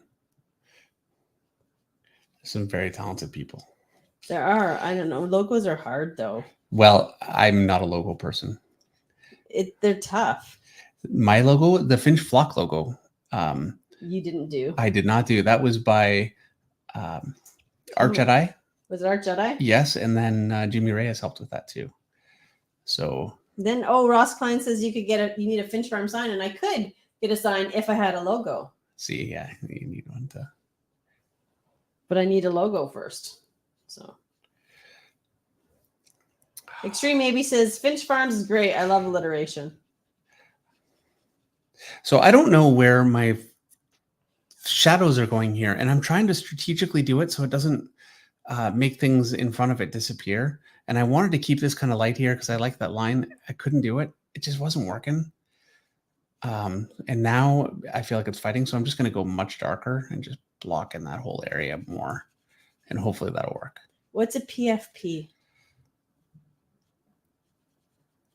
Some very talented people. There are. I don't know. Logos are hard though. Well, I'm not a logo person. They're tough. My logo, the Finch Flock logo. You didn't do. I did not do. That was by Art Jedi. Was it Art Jedi? Yes, and then Jimmy Reyes helped with that too. So then, Ross Klein says you need a Finch Farm sign, and I could get a sign if I had a logo. See, yeah, you need one to. But I need a logo first. So Extreme Maybe says Finch Farms is great. I love alliteration. So I don't know where my shadows are going here, and I'm trying to strategically do it so it doesn't make things in front of it disappear. And I wanted to keep this kind of light here because I like that line. I couldn't do it. It just wasn't working. And now I feel like it's fighting. So I'm just going to go much darker and just block in that whole area more. And hopefully that'll work. What's a PFP?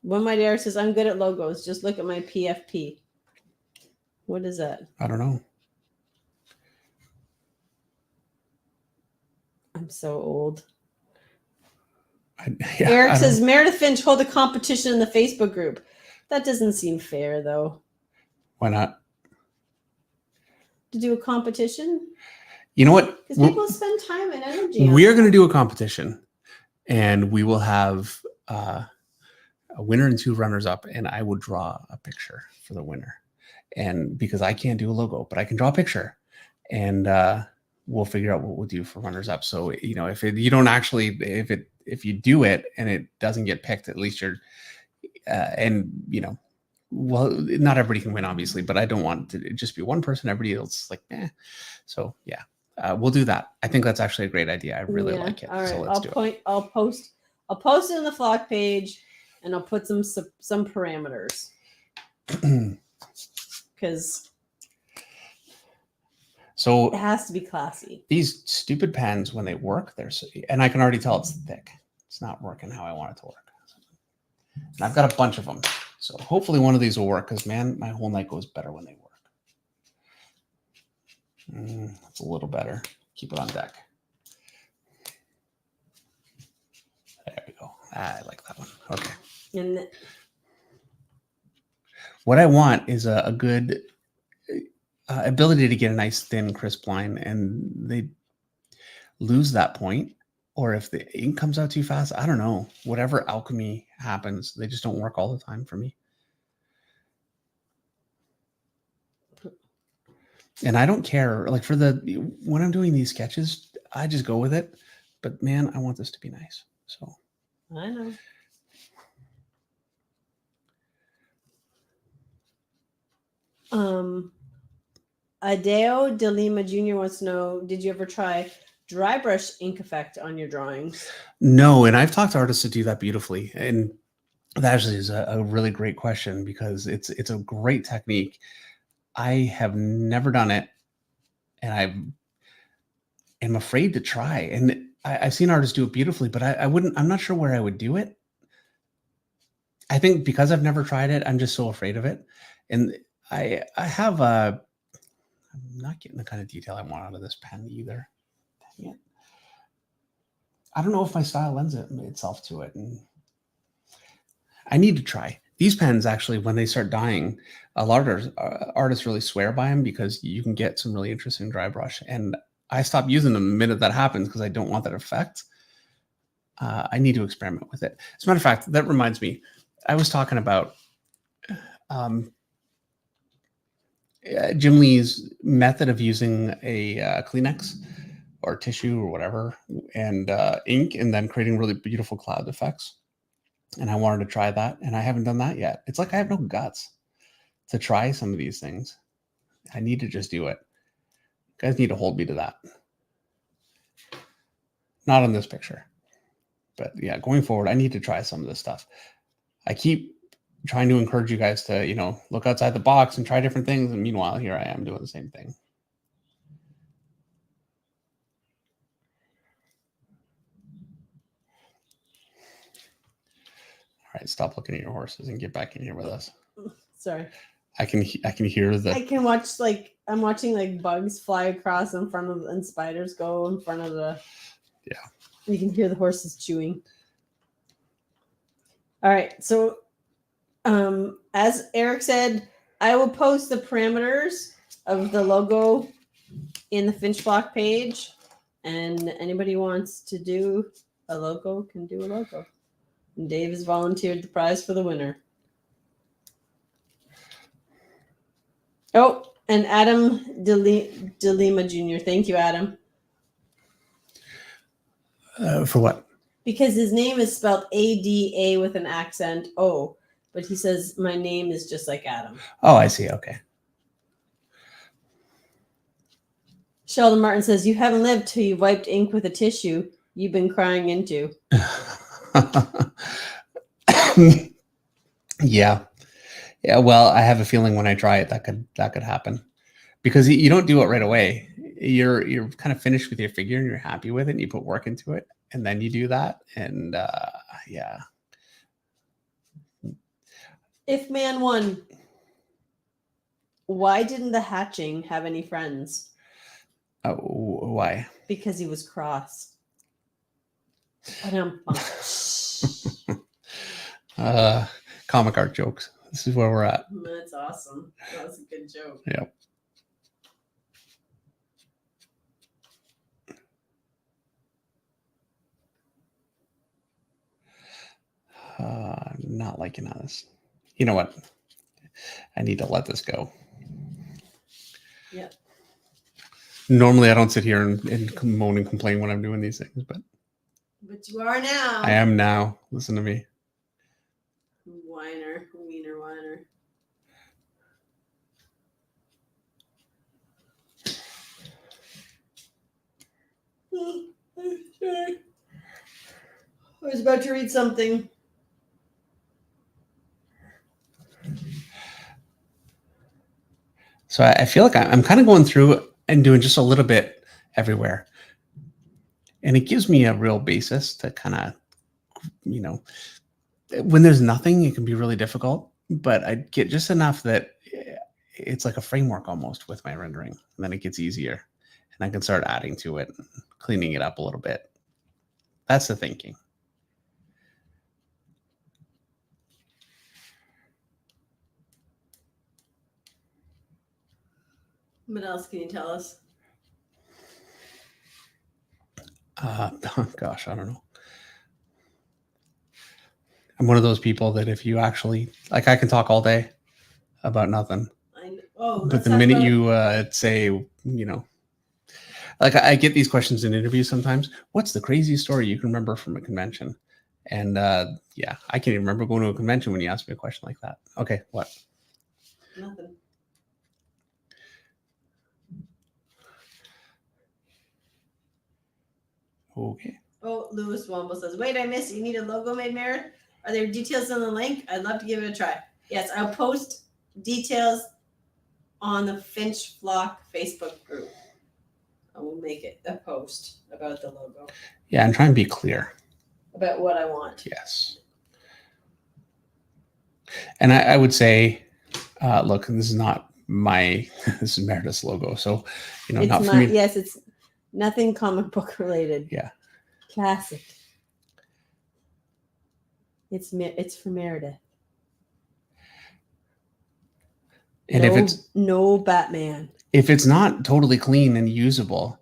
One of my dare says, I'm good at logos. Just look at my PFP. What is that? I don't know. I'm so old. Yeah, Eric says, Meredith Finch hold a competition in the Facebook group. That doesn't seem fair, though. Why not? To do a competition? You know what? Because people spend time and energy. We're going to do a competition, and we will have a winner and 2 runners up, and I will draw a picture for the winner. And because I can't do a logo, but I can draw a picture, and we'll figure out what we'll do for runners up. So, if you do it and it doesn't get picked, at least you're, well, not everybody can win, obviously, but I don't want it to just be one person. Everybody else like, So yeah, we'll do that. I think that's actually a great idea. I really like it. All right. So let's do it. I'll post it on the flock page, and I'll put some parameters. Because so it has to be classy. These stupid pens, when they work, and I can already tell it's thick. It's not working how I want it to work. And I've got a bunch of them. So hopefully one of these will work because, man, my whole night goes better when they work. That's a little better. Keep it on deck. There we go. I like that one. Okay. And what I want is a good ability to get a nice thin crisp line, and they lose that point or if the ink comes out too fast. I don't know. Whatever alchemy happens, they just don't work all the time for me. And I don't care. Like when I'm doing these sketches, I just go with it. But man, I want this to be nice. So I know. Adeo de Lima Jr. wants to know, did you ever try dry brush ink effect on your drawings? No, and I've talked to artists to do that beautifully. And that actually is a really great question because it's a great technique. I have never done it, and I'm afraid to try. And I've seen artists do it beautifully, but I wouldn't. I'm not sure where I would do it. I think because I've never tried it, I'm just so afraid of it. And I have a. I'm not getting the kind of detail I want out of this pen either. Dang it. I don't know if my style lends itself to it, and I need to try. These pens actually, when they start dying, a lot of artists really swear by them because you can get some really interesting dry brush. And I stop using them the minute that happens because I don't want that effect. I need to experiment with it. As a matter of fact, that reminds me, I was talking about Jim Lee's method of using a Kleenex or tissue or whatever and ink and then creating really beautiful cloud effects. And I wanted to try that, and I haven't done that yet. It's like I have no guts to try some of these things. I need to just do it. You guys need to hold me to that. Not on this picture. But yeah, going forward, I need to try some of this stuff. I keep trying to encourage you guys to, look outside the box and try different things. And meanwhile, here I am doing the same thing. All right, stop looking at your horses and get back in here with us. Sorry. I can hear the. I can watch I'm watching bugs fly across in front of and spiders go in front of the. Yeah. You can hear the horses chewing. All right, so as Eric said, I will post the parameters of the logo in the Finch Block page, and anybody who wants to do a logo can do a logo. And Dave has volunteered the prize for the winner. Oh, and Adam De Lima Jr. Thank you, Adam. For what? Because his name is spelled ADA with an accent O, but he says my name is just like Adam. Oh, I see. Okay. Sheldon Martin says, you haven't lived till you wiped ink with a tissue you've been crying into. Yeah. Well, I have a feeling when I try it, that could happen, because you don't do it right away. You're kind of finished with your figure and you're happy with it, and you put work into it, and then you do that, and yeah. If man won, why didn't the hatching have any friends? Why? Because he was cross. Comic art jokes. This is where we're at. That's awesome. That was a good joke. Yep. Not liking this. You know what? I need to let this go. Yeah. Normally, I don't sit here and moan and complain when I'm doing these things, but you are now. I am now. Listen to me. Wiener. I was about to read something. So I feel like I'm kind of going through and doing just a little bit everywhere. And it gives me a real basis to kind of, when there's nothing, it can be really difficult. But I get just enough that it's like a framework almost with my rendering. And then it gets easier. And I can start adding to it, cleaning it up a little bit. That's the thinking. What else can you tell us? Gosh, I don't know. I'm one of those people that if you actually like, I can talk all day about nothing. But the minute you say, like I get these questions in interviews sometimes. What's the craziest story you can remember from a convention? And yeah, I can't even remember going to a convention when you ask me a question like that. Okay, what? Nothing. Okay. Oh, Lewis Womble says, wait, I missed. You need a logo made, Meredith? Are there details in the link? I'd love to give it a try. Yes, I'll post details on the Finch Flock Facebook group. I will make it a post about the logo. Yeah, and try and be clear about what I want. Yes. And I would say, look, this is not my, this is Meredith's logo. So, it's not for me. Yes, it's nothing comic book related. Yeah. Classic. It's for Meredith. And if it's no Batman, if it's not totally clean and usable,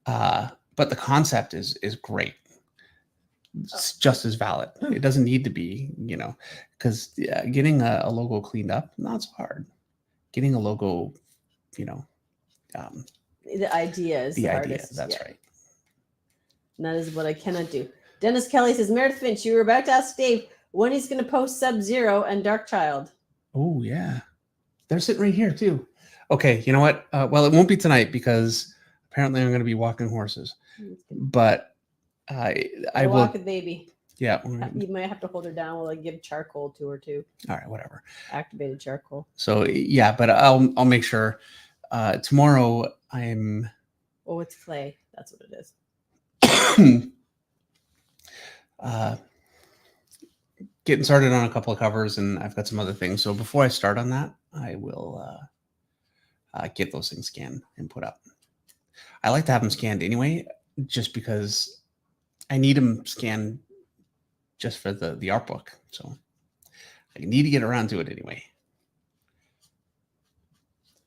but the concept is great, it's just as valid. It doesn't need to be, because getting a logo cleaned up, not so hard. Getting a logo, the idea is the hardest. That's right. And that is what I cannot do. Dennis Kelly says, Meredith Finch, you were about to ask Dave when he's going to post Sub-Zero and Darkchild. Oh, yeah. They're sitting right here, too. Okay, you know what? Well, it won't be tonight because apparently I'm going to be walking horses. But I will walk a baby. Yeah. You might have to hold her down while I give charcoal to her, too. All right, whatever. Activated charcoal. So, yeah, but I'll make sure. Tomorrow I'm... Oh, it's clay. That's what it is. Getting started on a couple of covers, and I've got some other things. So before I start on that, I will get those things scanned and put up. I like to have them scanned anyway, just because I need them scanned just for the art book. So I need to get around to it anyway.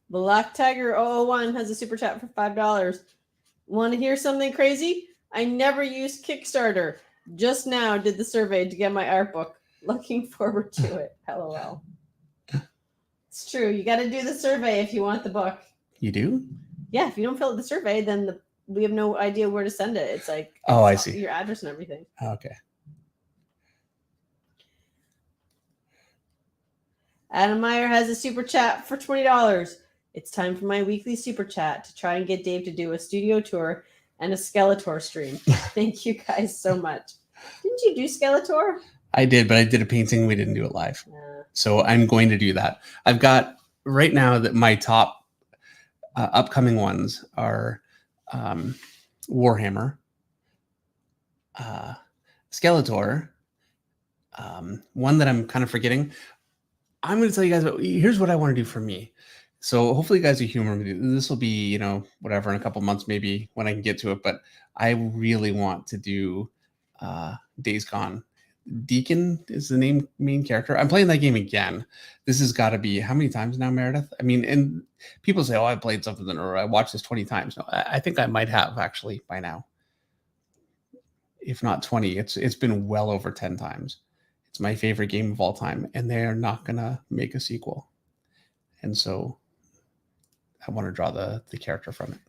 Black Tiger 001 has a super chat for $5. Want to hear something crazy? I never used Kickstarter. Just now did the survey to get my art book. Looking forward to it. LOL. It's true. You got to do the survey if you want the book. You do? Yeah. If you don't fill out the survey, then we have no idea where to send it. It's like, I see. Your address and everything. Okay. Adam Meyer has a super chat for $20. It's time for my weekly super chat to try and get Dave to do a studio tour and a Skeletor stream. Thank you guys so much. Didn't you do Skeletor? I did, but I did a painting. We didn't do it live. So I'm going to do that. I've got right now that my top upcoming ones are Warhammer, Skeletor, one that I'm kind of forgetting. I'm going to tell you guys about, here's what I want to do for me. So hopefully you guys are humor with me. This will be, whatever, in a couple months, maybe when I can get to it. But I really want to do Days Gone. Deacon is the main character. I'm playing that game again. This has got to be how many times now, Meredith? I mean, and people say, oh, I played something or I watched this 20 times. No, I think I might have actually by now. If not 20, it's been well over 10 times. It's my favorite game of all time, and they are not going to make a sequel. And so I want to draw the character from it.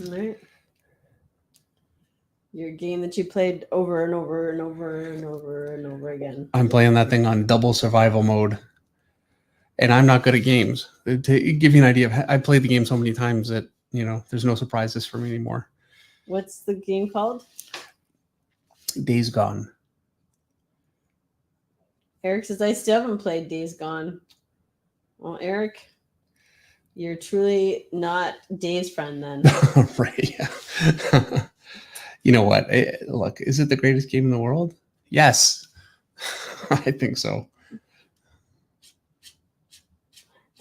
All right. Your game that you played over and over and over and over and over again. I'm playing that thing on double survival mode. And I'm not good at games. To give you an idea, I played the game so many times that, there's no surprises for me anymore. What's the game called? Days Gone. Eric says, I still haven't played Days Gone. Well, Eric, you're truly not Dave's friend then. Right. Yeah. You know what? Look, is it the greatest game in the world? Yes. I think so.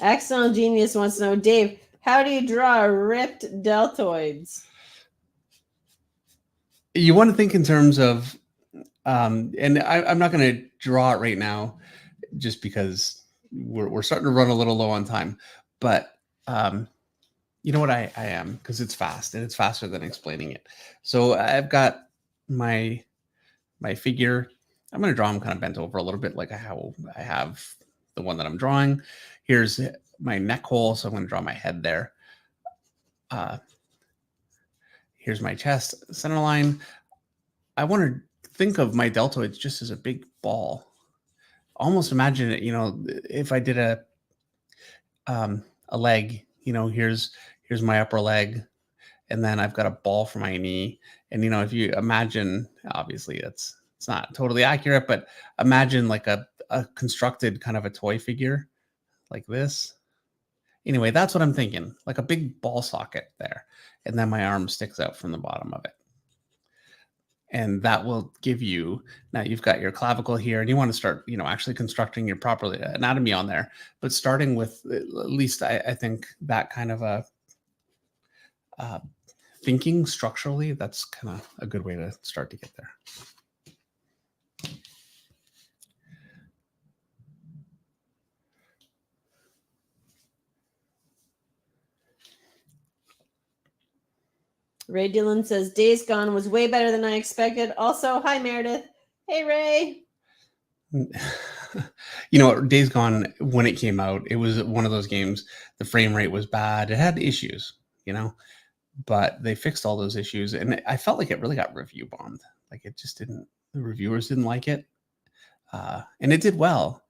Accidental Genius wants to know, Dave, how do you draw ripped deltoids? You want to think in terms of, and I'm not going to draw it right now just because we're starting to run a little low on time. But You know what I am, because it's fast and it's faster than explaining it. So I've got my figure. I'm going to draw him kind of bent over a little bit, like how I have the one that I'm drawing. Here's my neck hole, so I'm going to draw my head there. Here's my chest center line. I want to think of my deltoids just as a big ball. Almost imagine it, if I did a leg, here's my upper leg, and then I've got a ball for my knee. And if you imagine, obviously it's not totally accurate, but imagine like a constructed kind of a toy figure like this. Anyway, that's what I'm thinking, like a big ball socket there. And then my arm sticks out from the bottom of it. And that will give you, now you've got your clavicle here, and you want to start, actually constructing your proper anatomy on there. But starting with at least, I think that kind of a thinking structurally, that's kind of a good way to start to get there. Ray Dillon says Days Gone was way better than I expected. Also, hi Meredith. Hey Ray. Days Gone, when it came out, it was one of those games. The frame rate was bad. It had issues, but they fixed all those issues, and I felt like it really got review bombed. Like it just didn't. The reviewers didn't like it, and it did well,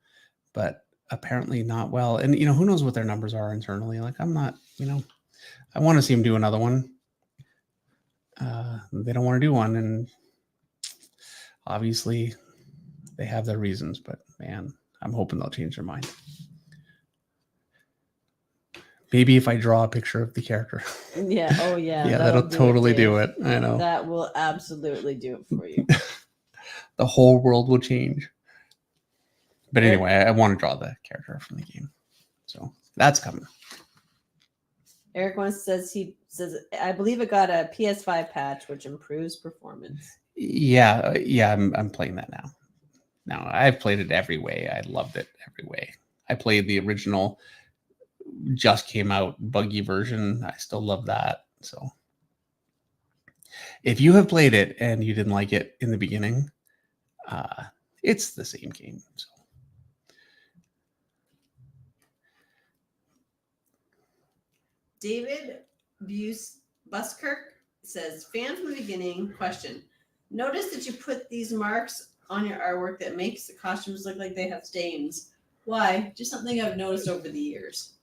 but apparently not well. And who knows what their numbers are internally? Like I'm not. I want to see them do another one. They don't want to do one, and obviously they have their reasons, but man, I'm hoping they'll change their mind. Maybe if I draw a picture of the character. Yeah. Oh yeah. Yeah, that'll totally do it. I know. That will absolutely do it for you. The whole world will change. But anyway, I want to draw the character from the game. So that's coming. Eric once says I believe it got a PS5 patch which improves performance. Yeah, I'm playing that now. Now I've played it every way. I loved it every way. I played the original, just came out buggy version. I still love that. So if you have played it and you didn't like it in the beginning, it's the same game. So. David Buskirk says, fan from the beginning, question. Notice that you put these marks on your artwork that makes the costumes look like they have stains. Why? Just something I've noticed over the years.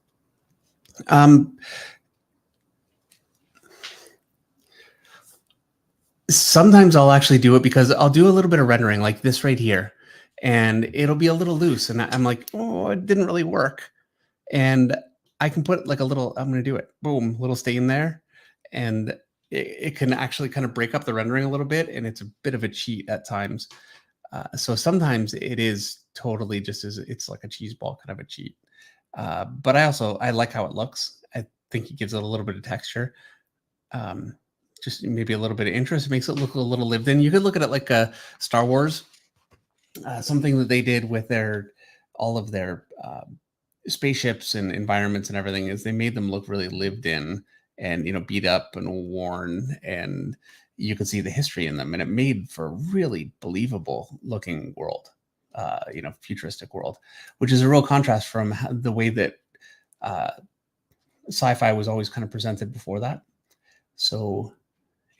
Sometimes I'll actually do it because I'll do a little bit of rendering like this right here, and it'll be a little loose, and I'm like, oh, it didn't really work. And I can put like a little, I'm going to do it, boom, little stain there, and it can actually kind of break up the rendering a little bit, and it's a bit of a cheat at times. So sometimes it is totally just as it's like a cheese ball kind of a cheat. But I like how it looks. I think it gives it a little bit of texture. Just maybe a little bit of interest. It makes it look a little lived in. You could look at it like a Star Wars, something that they did with all of their spaceships and environments and everything is they made them look really lived in and beat up and worn, and you could see the history in them, and it made for a really believable looking world, futuristic world, which is a real contrast from the way that sci-fi was always kind of presented before that. So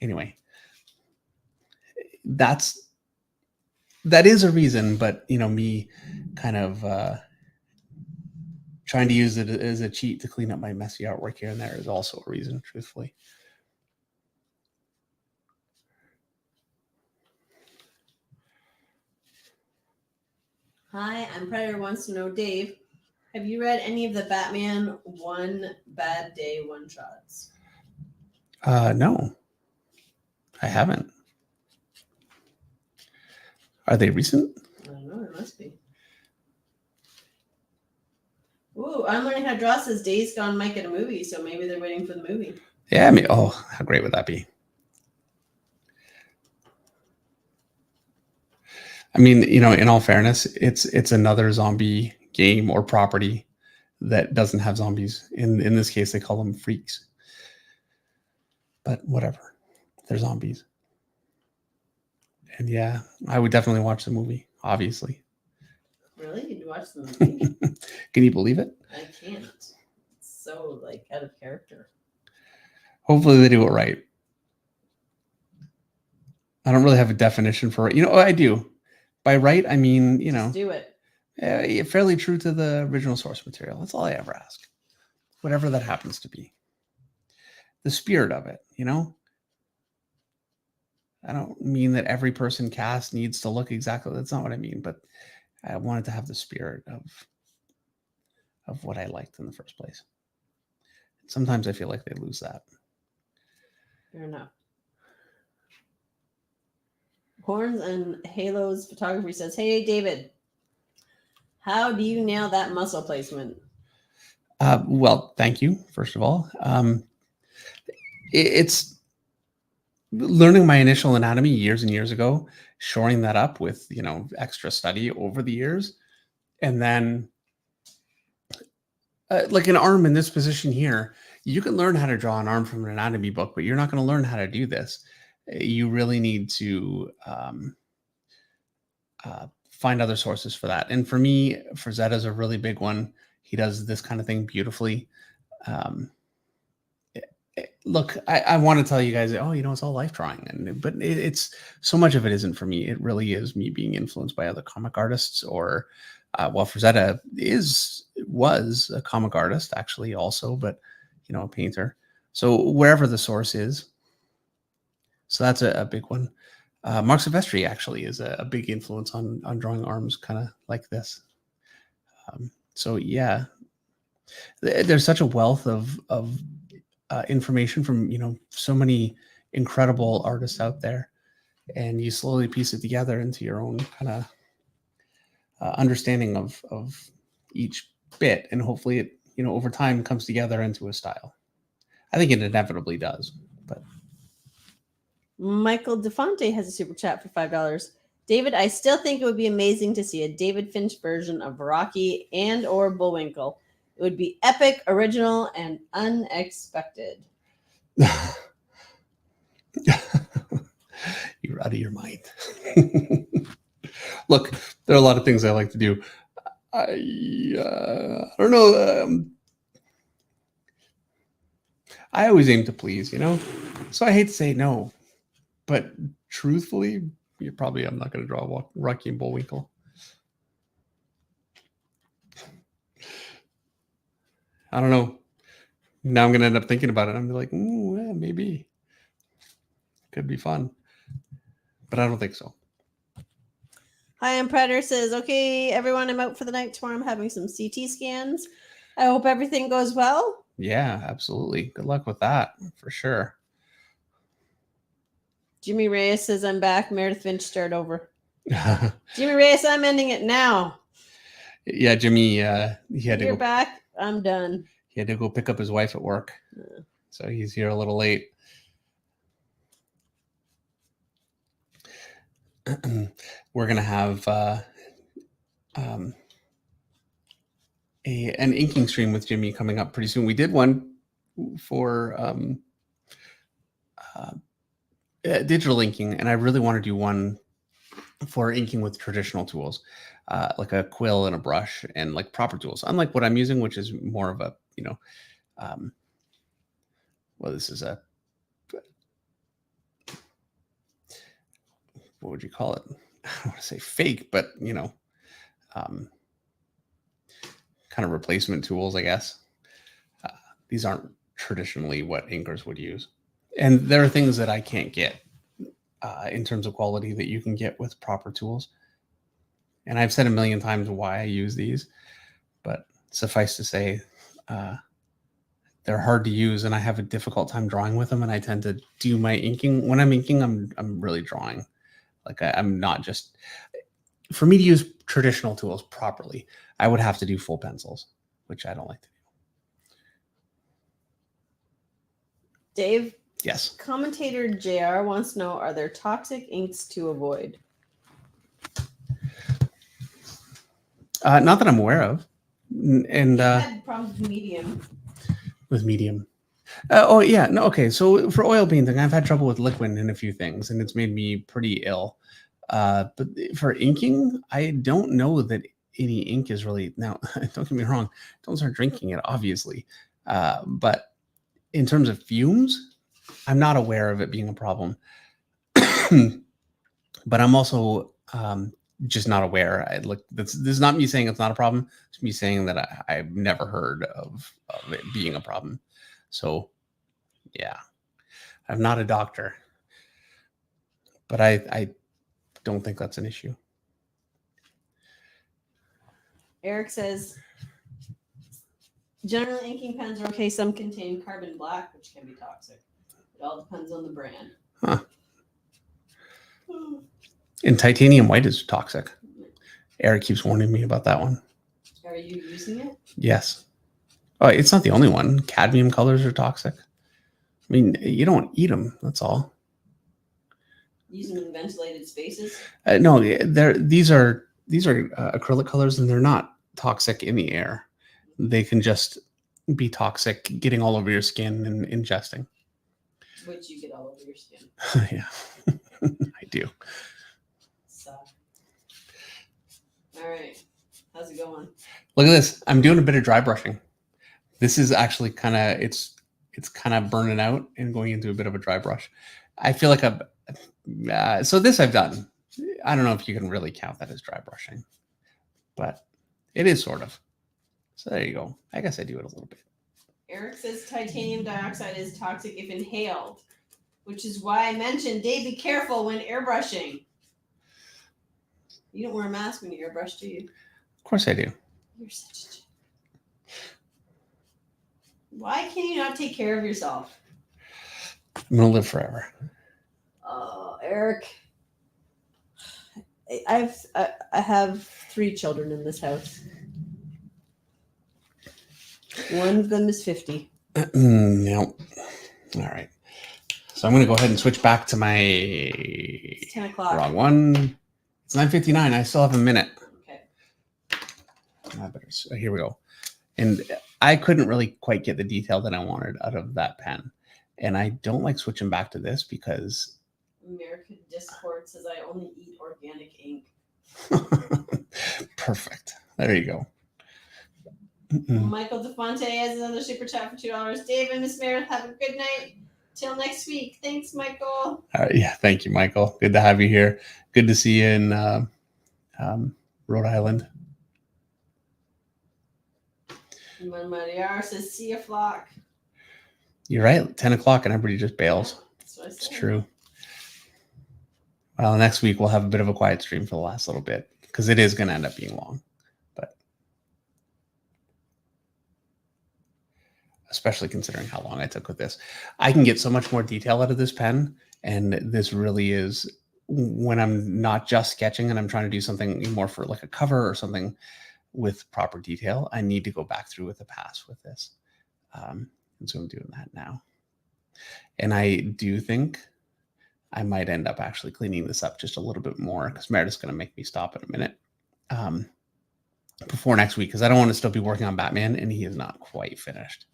anyway, that is a reason, but me kind of trying to use it as a cheat to clean up my messy artwork here and there is also a reason, truthfully. Hi, I'm Predator wants to know, Dave, have you read any of the Batman One Bad Day one-shots? No, I haven't. Are they recent? I don't know, there must be. Ooh, I'm learning how to draw says Days Gone might get a movie, so maybe they're waiting for the movie. Yeah, how great would that be? I mean, in all fairness, it's another zombie game or property that doesn't have zombies. In this case, they call them freaks. But whatever, they're zombies. And yeah, I would definitely watch the movie, obviously. Really? You'd watch the movie? Can you believe it? I can't. It's so like out of character. Hopefully they do it right. I don't really have a definition for it. I do. By right, I mean, Just do it. fairly true to the original source material. That's all I ever ask. Whatever that happens to be. The spirit of it, I don't mean that every person cast needs to look exactly. That's not what I mean, but I wanted to have the spirit of what I liked in the first place. Sometimes I feel like they lose that. Fair enough. Horns and Halos Photography says, "Hey, David, how do you nail that muscle placement?" Well, thank you, first of all. It's learning my initial anatomy years and years ago, shoring that up with, extra study over the years. And then like an arm in this position here, you can learn how to draw an arm from an anatomy book, but you're not going to learn how to do this. You really need to find other sources for that. And for me, Frazetta's a really big one. He does this kind of thing beautifully. Look, I want to tell you guys, it's all life drawing, but it's so much of it isn't for me. It really is me being influenced by other comic artists, or Frazetta was a comic artist actually also, but a painter. So wherever the source is, so that's a big one. Mark Silvestri actually is a big influence on drawing arms kind of like this. So yeah, there's such a wealth of information from so many incredible artists out there, and you slowly piece it together into your own kind of understanding of each bit, and hopefully it over time comes together into a style. I think it inevitably does. But Michael DeFonte has a super chat for $5. David, I still think it would be amazing to see a David Finch version of Rocky and or Bullwinkle. It would be epic, original, and unexpected. You're out of your mind. Look, there are a lot of things I like to do. I don't know. I always aim to please, so I hate to say no, but truthfully, I'm not going to draw Rocky and Bullwinkle. I don't know. Now I'm going to end up thinking about it. I'm like, yeah, maybe. Could be fun. But I don't think so. Hi, I'm Predator says, "Okay, everyone, I'm out for the night tomorrow. I'm having some CT scans. I hope everything goes well." Yeah, absolutely. Good luck with that, for sure. Jimmy Reyes says, "I'm back. Meredith Finch, start over." Jimmy Reyes, I'm ending it now. Yeah, Jimmy, You're back. I'm done. He had to go pick up his wife at work. So he's here a little late. We're going to have an inking stream with Jimmy coming up pretty soon. We did one for digital inking, and I really want to do one for inking with traditional tools, like a quill and a brush and like proper tools, unlike what I'm using, which is more of a this is a, what would you call it? I don't want to say fake, but kind of replacement tools, I guess. These aren't traditionally what inkers would use, and there are things that I can't get in terms of quality that you can get with proper tools. And I've said a million times why I use these, but suffice to say, they're hard to use, and I have a difficult time drawing with them. And I tend to do my inking when I'm inking. I'm really drawing. Like I'm not just, for me to use traditional tools properly, I would have to do full pencils, which I don't like to do. Dave? Yes. Commentator JR wants to know, are there toxic inks to avoid? Not that I'm aware of. And I had problems with medium. with medium. Oh yeah, no, okay. So for oil painting, I've had trouble with liquid in a few things, and it's made me pretty ill. But for inking, I don't know that any ink is really now. Don't get me wrong, don't start drinking it, obviously. But in terms of fumes, I'm not aware of it being a problem. But I'm also just not aware. This is not me saying it's not a problem. It's me saying that I've never heard of it being a problem. So yeah, I'm not a doctor, but I don't think that's an issue. Eric says, generally inking pens are okay. Some contain carbon black, which can be toxic. It all depends on the brand. Huh. And titanium white is toxic. Eric keeps warning me about that one. Are you using it? Yes. Oh, it's not the only one. Cadmium colors are toxic. I mean, you don't eat them. That's all. Use them in ventilated spaces? No, these are acrylic colors, and they're not toxic in the air. They can just be toxic getting all over your skin and ingesting. Which you get all over your skin. Yeah, I do. Suck. All right. How's it going? Look at this. I'm doing a bit of dry brushing. This is actually kind of, it's kind of burning out and going into a bit of a dry brush. I feel like so this I've done. I don't know if you can really count that as dry brushing, but it is sort of. So there you go. I guess I do it a little bit. Eric says titanium dioxide is toxic if inhaled, which is why I mentioned, Dave, be careful when airbrushing. You don't wear a mask when you airbrush, do you? Of course I do. You're such a... Why can you not take care of yourself? I'm going to live forever. Eric, I have 3 children in this house. One of them is 50. No. All right. So I'm going to go ahead and switch back to my... It's 10 o'clock. Wrong one. It's 9:59. I still have a minute. Okay. Here we go. And I couldn't really quite get the detail that I wanted out of that pen. And I don't like switching back to this because... American Discord says I only eat organic ink. Perfect. There you go. Michael DeFonte has another super chat for $2. Dave and Miss Meredith, have a good night. Till next week. Thanks, Michael. All right. Yeah. Thank you, Michael. Good to have you here. Good to see you in Rhode Island. Mariar says, see ya, flock. You're right. 10 o'clock and everybody just bails. That's what I said. It's true. Well, next week we'll have a bit of a quiet stream for the last little bit because it is going to end up being long, but especially considering how long I took with this, I can get so much more detail out of this pen. And this really is when I'm not just sketching and I'm trying to do something more for like a cover or something with proper detail, I need to go back through with the pass with this. And so I'm doing that now. And I do think I might end up actually cleaning this up just a little bit more because Meredith's going to make me stop in a minute before next week because I don't want to still be working on Batman and he is not quite finished.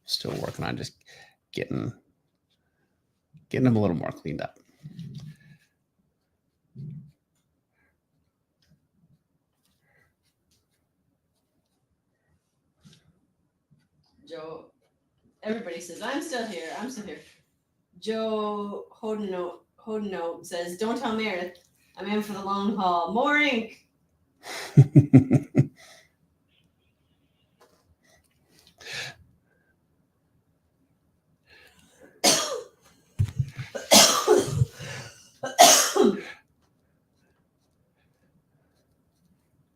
Still working on just getting him a little more cleaned up. Joe, everybody says, I'm still here. I'm still here. Joe Hodeno says, don't tell Meredith. I'm in for the long haul. More ink.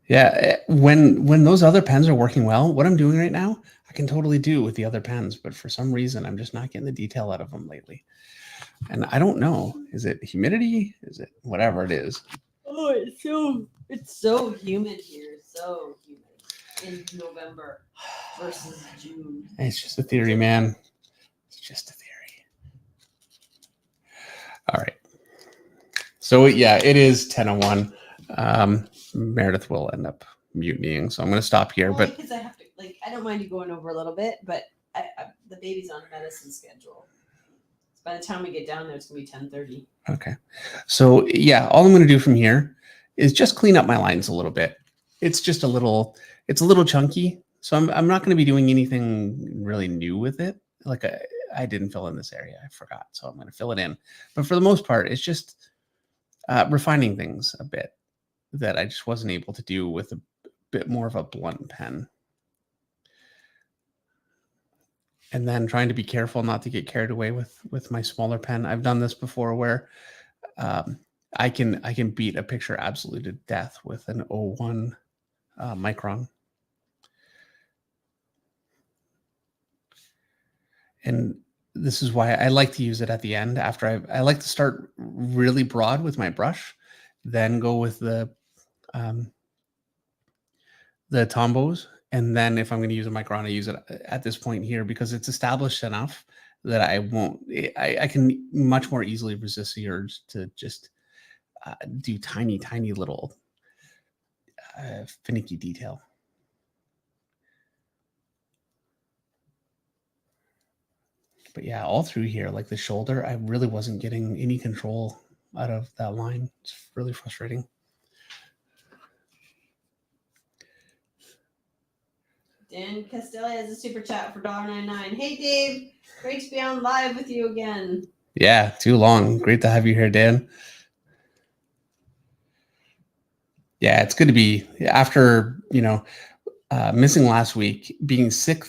Yeah, when those other pens are working well, what I'm doing right now, I can totally do with the other pens, but for some reason, I'm just not getting the detail out of them lately. And I don't know. Is it humidity? Is it whatever it is? Oh, it's so humid here. So humid in November versus June. It's just a theory, man. It's just a theory. All right. So yeah, it is 10:01. Meredith will end up mutinying. So I'm going to stop here. Only But because I have to, like, I don't mind you going over a little bit, but the baby's on a medicine schedule. By the time we get down there, it's gonna be 10:30. okay. So yeah, all I'm going to do from here is just clean up my lines a little bit. It's just it's a little chunky. So I'm not going to be doing anything really new with it. Like I didn't fill in this area. I forgot. So I'm going to fill it in. But for the most part, it's just refining things a bit that I just wasn't able to do with a bit more of a blunt pen. And then trying to be careful not to get carried away with my smaller pen. I've done this before where I can beat a picture absolutely to death with an 01 micron. And this is why I like to use it at the end after I like to start really broad with my brush, then go with the tombos. And then if I'm going to use a micron, I use it at this point here because it's established enough that I can much more easily resist the urge to just do tiny, tiny little finicky detail. But yeah, all through here, like the shoulder, I really wasn't getting any control out of that line. It's really frustrating. Dan Castelli has a super chat for $1.99. Hey Dave, great to be on live with you again. Yeah, too long. Great to have you here, Dan. Yeah, it's good to be after, missing last week, being sick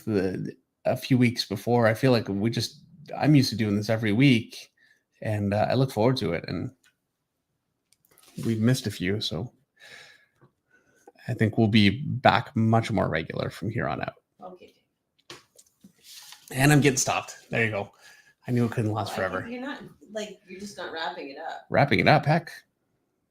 a few weeks before. I feel like I'm used to doing this every week, and I look forward to it. And we've missed a few, so I think we'll be back much more regular from here on out. Okay. And I'm getting stopped. There you go. I knew it couldn't last forever. You're just not wrapping it up. Wrapping it up, heck.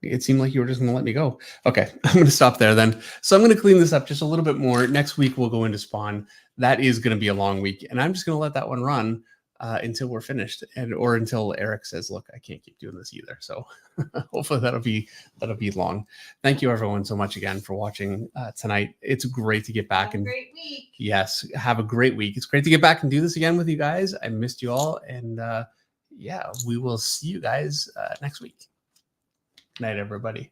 It seemed like you were just going to let me go. Okay, I'm going to stop there then. So I'm going to clean this up just a little bit more. Next week, we'll go into Spawn. That is going to be a long week, and I'm just going to let that one run until we're finished, or until Eric says, "Look, I can't keep doing this either." So hopefully that'll be long. Thank you everyone so much again for watching tonight. It's great to get back. Have a great week. Yes, have a great week. It's great to get back and do this again with you guys. I missed you all, and yeah, we will see you guys next week. Night, everybody.